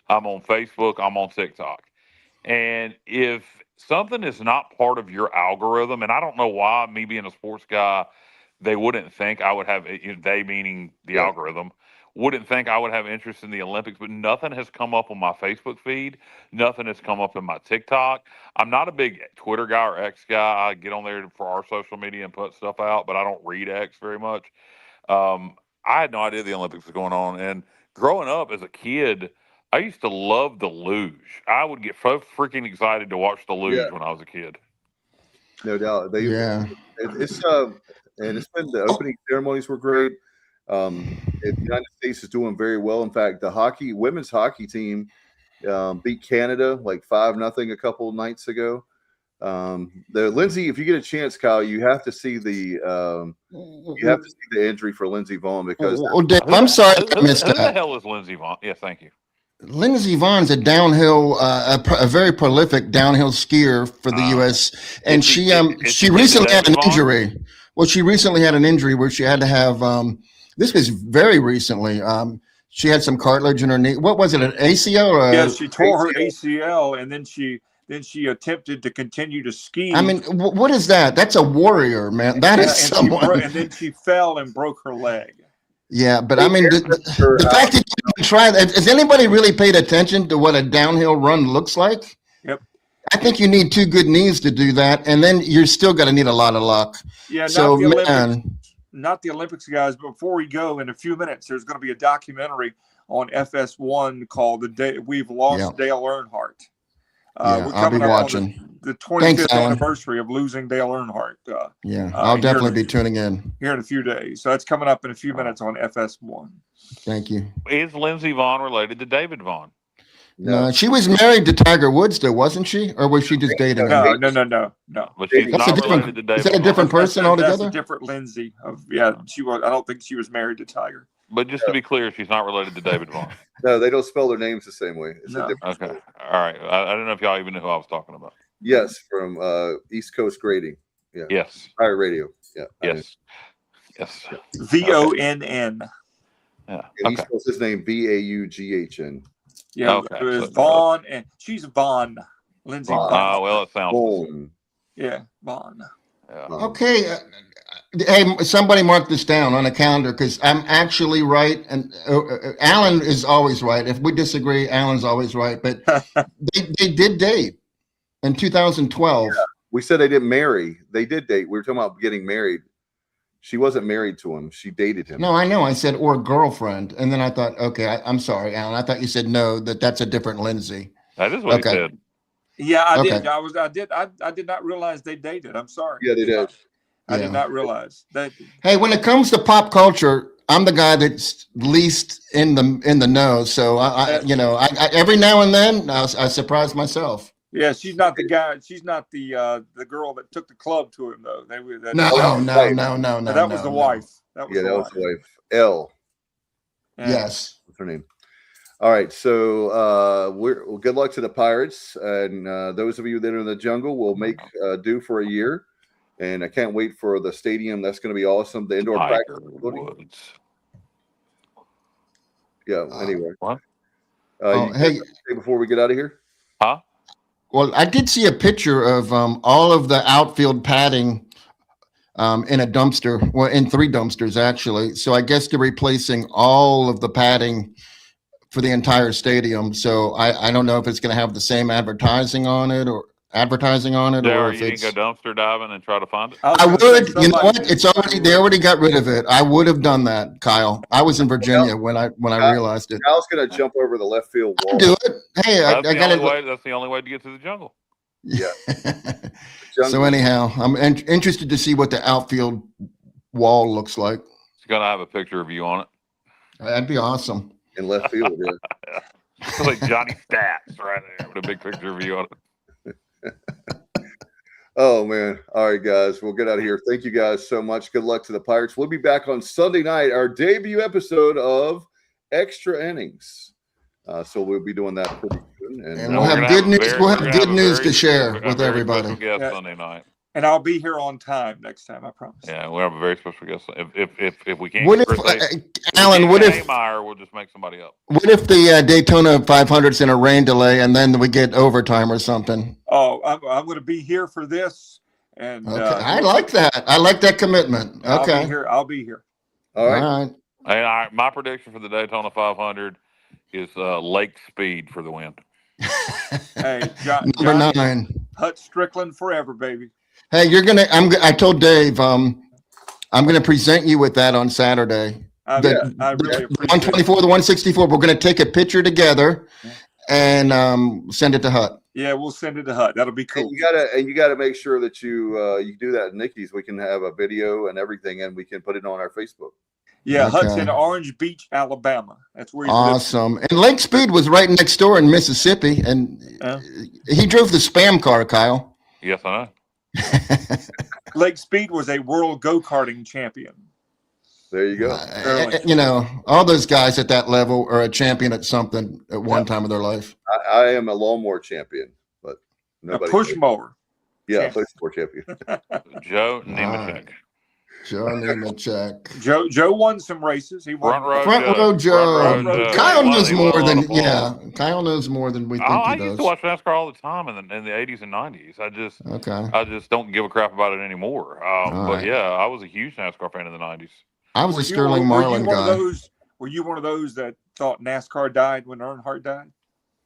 on Facebook, I'm on TikTok. And if something is not part of your algorithm, and I don't know why, me being a sports guy, they wouldn't think I would have, they meaning the algorithm, wouldn't think I would have interest in the Olympics, but nothing has come up on my Facebook feed. Nothing has come up in my TikTok. I'm not a big Twitter guy or X guy. I get on there for our social media and put stuff out, but I don't read X very much. I had no idea the Olympics was going on. And growing up as a kid, I used to love the luge. I would get so freaking excited to watch the luge when I was a kid. No doubt. It's been, the opening ceremonies were great. The United States is doing very well. In fact, the women's hockey team beat Canada like 5-0 a couple of nights ago. Lindsey, if you get a chance, Kyle, you have to see the injury for Lindsey Vonn because Dave, I'm sorry I missed Who that. the hell is Lindsey Vonn? Yeah, thank you. Lindsey Vonn's a downhill, a very prolific downhill skier for the U.S. And she recently had an injury. Well, she recently had an injury where she had to have. This was very recently. She had some cartilage in her knee. What was it? An ACL? Yeah, she tore her ACL, and then she attempted to continue to ski. I mean, what is that? That's a warrior, man. That is someone. And then she fell and broke her leg. Yeah, but I mean, the fact that you try that, has anybody really paid attention to what a downhill run looks like? Yep. I think you need two good knees to do that, and then you're still going to need a lot of luck. Yeah, so, not the Olympics, guys. Before we go, in a few minutes, there's going to be a documentary on FS1 called "We've Lost Dale Earnhardt." I'll be watching. The 25th anniversary of losing Dale Earnhardt. I'll definitely be tuning in here in a few days. So that's coming up in a few minutes on FS1. Thank you. Is Lindsey Vonn related to David Vonn? No, she was married to Tiger Woods, though, wasn't she? Or was she just dating him? No. But she's not related to David. Is that a different person altogether? That's a different Lindsay. She was. I don't think she was married to Tiger. But just to be clear, she's not related to David Vonn. No, they don't spell their names the same way. It's a different Okay. story. All right. I don't know if y'all even knew who I was talking about. Yes, from East Coast Grading. Yeah. Yes. Pirate Radio. Yeah. Yes. VONN. Yeah. And he spells his name Vaughn. Yeah. Okay. It was Vaughn, and she's Vonn. Lindsey Vonn. Oh, well, it sounds. Vonn. Yeah, Vonn. Yeah. Okay. Hey, somebody mark this down on a calendar because I'm actually right, and Alan is always right. If we disagree, Alan's always right. But they did date in 2012. Yeah. We said they didn't marry. They did date. We were talking about getting married. She wasn't married to him. She dated him. No, I know. I said or girlfriend, and then I thought, okay, I'm sorry, Alan. I thought you said no. That's a different Lindsay. That is what he said. Yeah, I did. I did not realize they dated. I'm sorry. Yeah, they did. I did not realize that. Hey, when it comes to pop culture, I'm the guy that's least in the know. So I every now and then I surprise myself. Yeah, she's not the guy. She's not the girl that took the club to him though. No. That was the wife. That was the wife. Elle. Yes. What's her name? All right, so good luck to the Pirates, and those of you that are in the jungle will make do for a year. And I can't wait for the stadium. That's going to be awesome. The indoor practice. Yeah. Anyway. What? Hey, before we get out of here. Huh? Well, I did see a picture of all of the outfield padding in a dumpster. Well, in 3 dumpsters actually. So I guess they're replacing all of the padding for the entire stadium. So I don't know if it's going to have the same advertising on it, or advertising on it, or Or if you it's. didn't go dumpster diving and try to find it? I would. You know what? It's already. They already got rid of it. I would have done that, Kyle. I was in Virginia when I realized it. Kyle's going to jump over the left field wall. Do it. Hey, I That's got the That's the only way to get to the jungle. Yeah. So anyhow, I'm interested to see what the outfield wall looks like. It's gonna have a picture of you on it. That'd be awesome. In left field, yeah. It's like Johnny Stats right there with a big picture of you on it. Oh man. All right, guys. We'll get out of here. Thank you guys so much. Good luck to the Pirates. We'll be back on Sunday night, our debut episode of Extra Innings. So we'll be doing that pretty soon. And we'll have good news. We'll have good news to share with everybody. Guest Sunday night. And I'll be here on time next time, I promise. Yeah, we'll have a very special guest. If we can't, What if, Alan? What if Meyer? We'll just make somebody up. What if the Daytona 500's in a rain delay and then we get overtime or something? Oh, I'm going to be here for this, and okay. I like that. I like that commitment. Okay, I'll be here. All right. And my prediction for the Daytona 500 is Lake Speed for the win. Hey, Number 9. Hut Strickland forever, baby. Hey, I told Dave, I'm gonna present you with that on Saturday. I really appreciate 124, the 164. We're gonna take a picture together and send it to Hut. Yeah, we'll send it to Hut. That'll be cool. And you gotta make sure that you do that at Nikki's. We can have a video and everything, and we can put it on our Facebook. Yeah, Hut's in Orange Beach, Alabama. That's where he's awesome. And Lake Speed was right next door in Mississippi, and he drove the spam car, Kyle. Yes, I know. Lake Speed was a world go-karting champion. There you go. All those guys at that level are a champion at something at one time of their life. I am a lawnmower champion, but a push mower. Yeah, push mower champion. Joe Nemechek. Joe won some races. He won front row Joe. Kyle knows more than Kyle knows more than we think he does. I used to watch NASCAR all the time in the 80s and 90s. I just don't give a crap about it anymore. But yeah, I was a huge NASCAR fan in the 90s. I was a Sterling Marlin guy. Were you one of those that thought NASCAR died when Earnhardt died?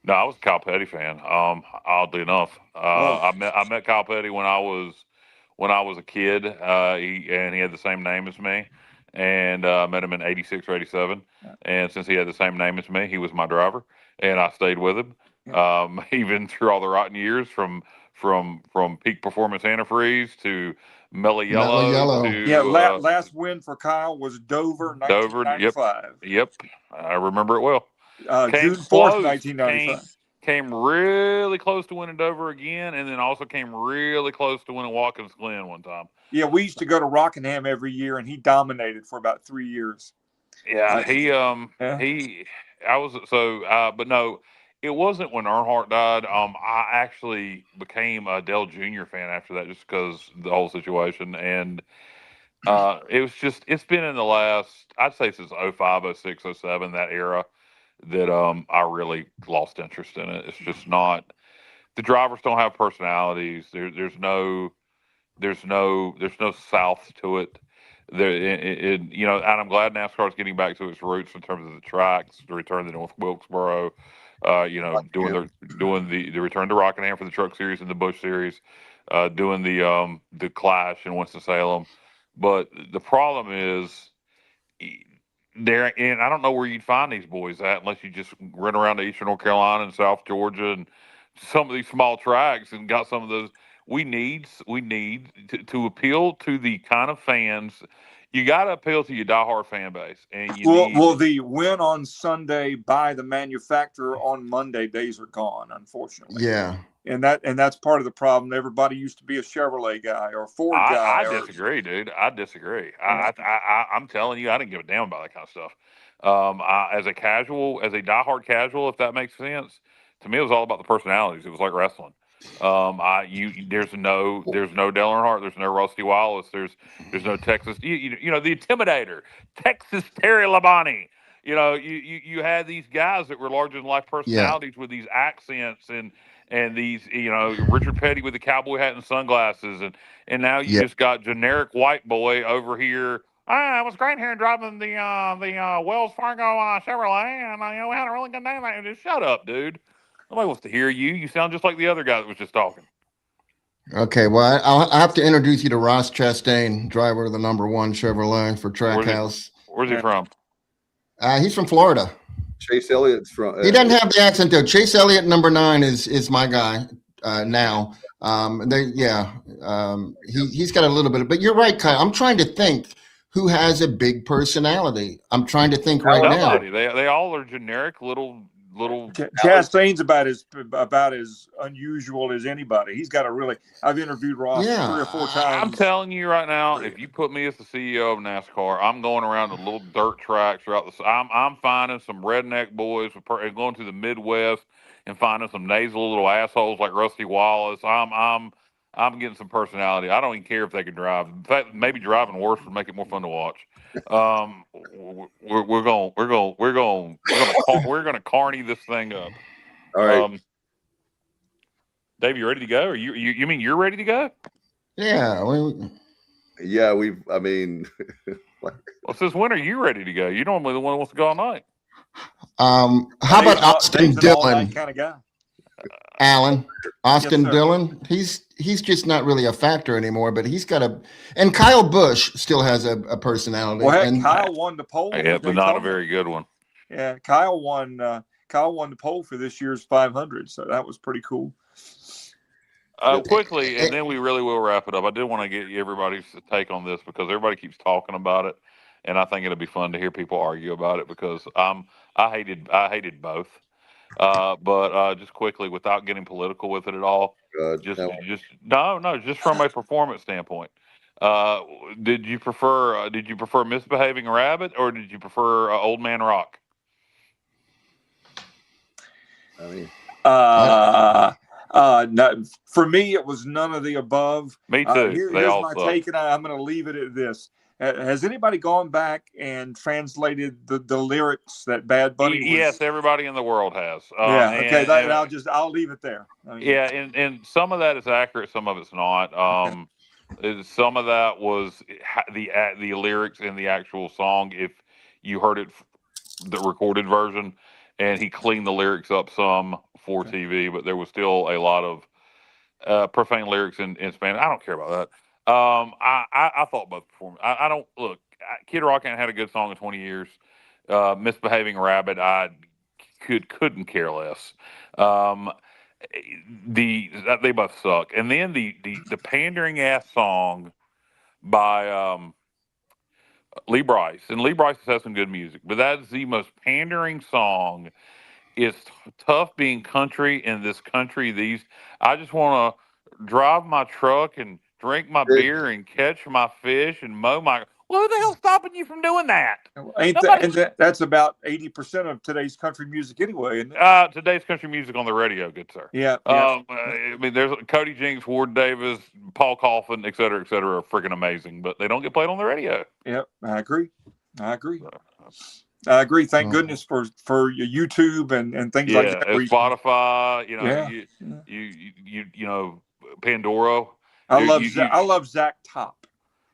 No, I was a Kyle Petty fan. Oddly enough, I met Kyle Petty when I was a kid. He had the same name as me, and met him in '86 or '87. And since he had the same name as me, he was my driver, and I stayed with him even through all the rotten years, from peak performance antifreeze to Mellow Yellow. Last win for Kyle was Dover, 1995. Yep, I remember it well. June 4th, 1995. Came really close to winning Dover again, and then also came really close to winning Watkins Glen one time. Yeah, we used to go to Rockingham every year, and he dominated for about 3 years. Yeah, but no, it wasn't when Earnhardt died. I actually became a Dale Jr. fan after that, just because the whole situation, and it's been in the last, I'd say since 05, 06, 07, that era, that I really lost interest in it. It's just not, the drivers don't have personalities. There's no south to it. And I'm glad NASCAR is getting back to its roots in terms of the tracks, the return to North Wilkesboro, doing the return to Rockingham for the Truck Series and the Busch Series, doing the Clash in Winston-Salem. But the problem is, and I don't know where you'd find these boys at unless you just run around to Eastern North Carolina and South Georgia and some of these small tracks and got some of those. We need to appeal to the kind of fans. You got to appeal to your diehard fan base. And the win on Sunday by the manufacturer on Monday days are gone, unfortunately. Yeah. And that's part of the problem. Everybody used to be a Chevrolet guy or a Ford guy. I disagree, dude. I disagree. I'm telling you, I didn't give a damn about that kind of stuff. As a diehard casual, if that makes sense, to me, it was all about the personalities. It was like wrestling. There's no Dale Earnhardt. There's no Rusty Wallace. There's no Texas. The Intimidator, Texas Terry Labonte. You had these guys that were larger than life personalities with these accents and these, Richard Petty with the cowboy hat and sunglasses, and now you just got generic white boy over here. It was great here driving the Wells Fargo Chevrolet, and we had a really good day. Just shut up, dude. Nobody wants to hear you. You sound just like the other guy that was just talking. Okay, well, I have to introduce you to Ross Chastain, driver of the #1 Chevrolet for Trackhouse. Where's he from? He's from Florida. Chase Elliott's from. He doesn't have the accent though. Chase Elliott, #9, is my guy now. He's got a little bit, but you're right, Kyle. I'm trying to think who has a big personality. I'm trying to think right now. They all are generic little. Chastain's about as unusual as anybody. He's got a really. I've interviewed Ross 3 or 4 times. I'm telling you right now, if you put me as the CEO of NASCAR, I'm going around the little dirt tracks throughout the. I'm finding some redneck boys and going to the Midwest and finding some nasal little assholes like Rusty Wallace. I'm getting some personality. I don't even care if they can drive. In fact, maybe driving worse would make it more fun to watch. We're gonna carny this thing up. All right, Dave, you ready to go? Or you mean you're ready to go? Yeah. I mean, well, since when are you ready to go? You're normally the one who wants to go all night. How about Austin Dillon? Kind of guy. Alan, Austin Yes, Dillon. He's just not really a factor anymore, but he's got and Kyle Busch still has a personality. Well, and Kyle won the pole. Yeah, but not a very good one. Yeah, Kyle won the pole for this year's 500, so that was pretty cool. Quickly, and then we really will wrap it up. I did want to get everybody's take on this because everybody keeps talking about it, and I think it'll be fun to hear people argue about it because I hated both. But just quickly, without getting political with it at all, just from a performance standpoint, did you prefer Misbehaving Rabbit or did you prefer Old Man Rock? I mean, no, for me, it was none of the above. Me too. Here's my take, and I'm going to leave it at this. Has anybody gone back and translated the lyrics that Bad Bunny was? Yes, everybody in the world has. Okay, I'll leave it there. I mean, and some of that is accurate, some of it's not. Some of that was the lyrics in the actual song. If you heard it, the recorded version, and he cleaned the lyrics up some for TV, but there was still a lot of profane lyrics in Spanish. I don't care about that. I thought both performances. I don't look. Kid Rock ain't had a good song in 20 years. Misbehaving Rabbit, I couldn't care less. They both suck. And then the pandering ass song by Lee Brice, and Lee Brice has some good music, but that's the most pandering song. It's tough being country in this country. I just want to drive my truck and drink my beer and catch my fish and mow my. Well, who the hell's stopping you from doing that? That's about 80% of today's country music anyway, isn't it? Today's country music on the radio, good sir. Yeah. I mean, there's Cody Jinks, Ward Davis, Paul Coffin, et cetera, are freaking amazing, but they don't get played on the radio. Yep, I agree. Thank goodness for YouTube and things like that. Spotify, Pandora. I love Zach Top.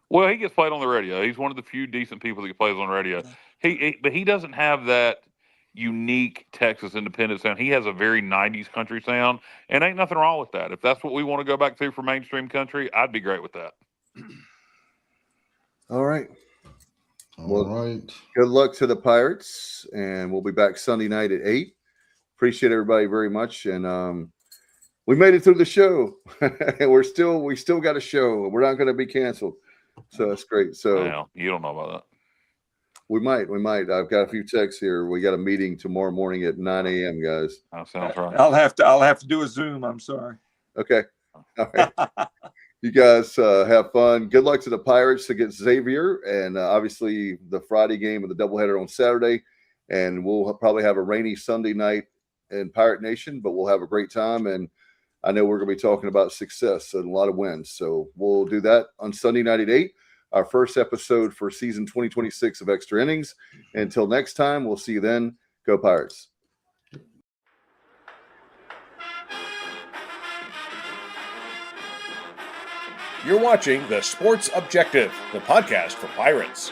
Well, he gets played on the radio. He's one of the few decent people that plays on the radio. But he doesn't have that unique Texas independent sound. He has a very 90s country sound, and ain't nothing wrong with that. If that's what we want to go back to for mainstream country, I'd be great with that. All right. All right. Good luck to the Pirates, and we'll be back Sunday night at 8. Appreciate everybody very much, and we made it through the show, and we still got a show. We're not going to be canceled, so that's great. So well, you don't know about that. We might. I've got a few texts here. We got a meeting tomorrow morning at 9 a.m. guys. That sounds right. I'll have to do a Zoom. I'm sorry. Okay. All right. You guys have fun. Good luck to the Pirates against Xavier, and obviously the Friday game of the doubleheader on Saturday. And we'll probably have a rainy Sunday night in Pirate Nation, but we'll have a great time. And I know we're going to be talking about success and a lot of wins. So we'll do that on Sunday night at 8, our first episode for season 2026 of Extra Innings. Until next time, we'll see you then. Go Pirates. You're watching The Sports Objective, the podcast for Pirates.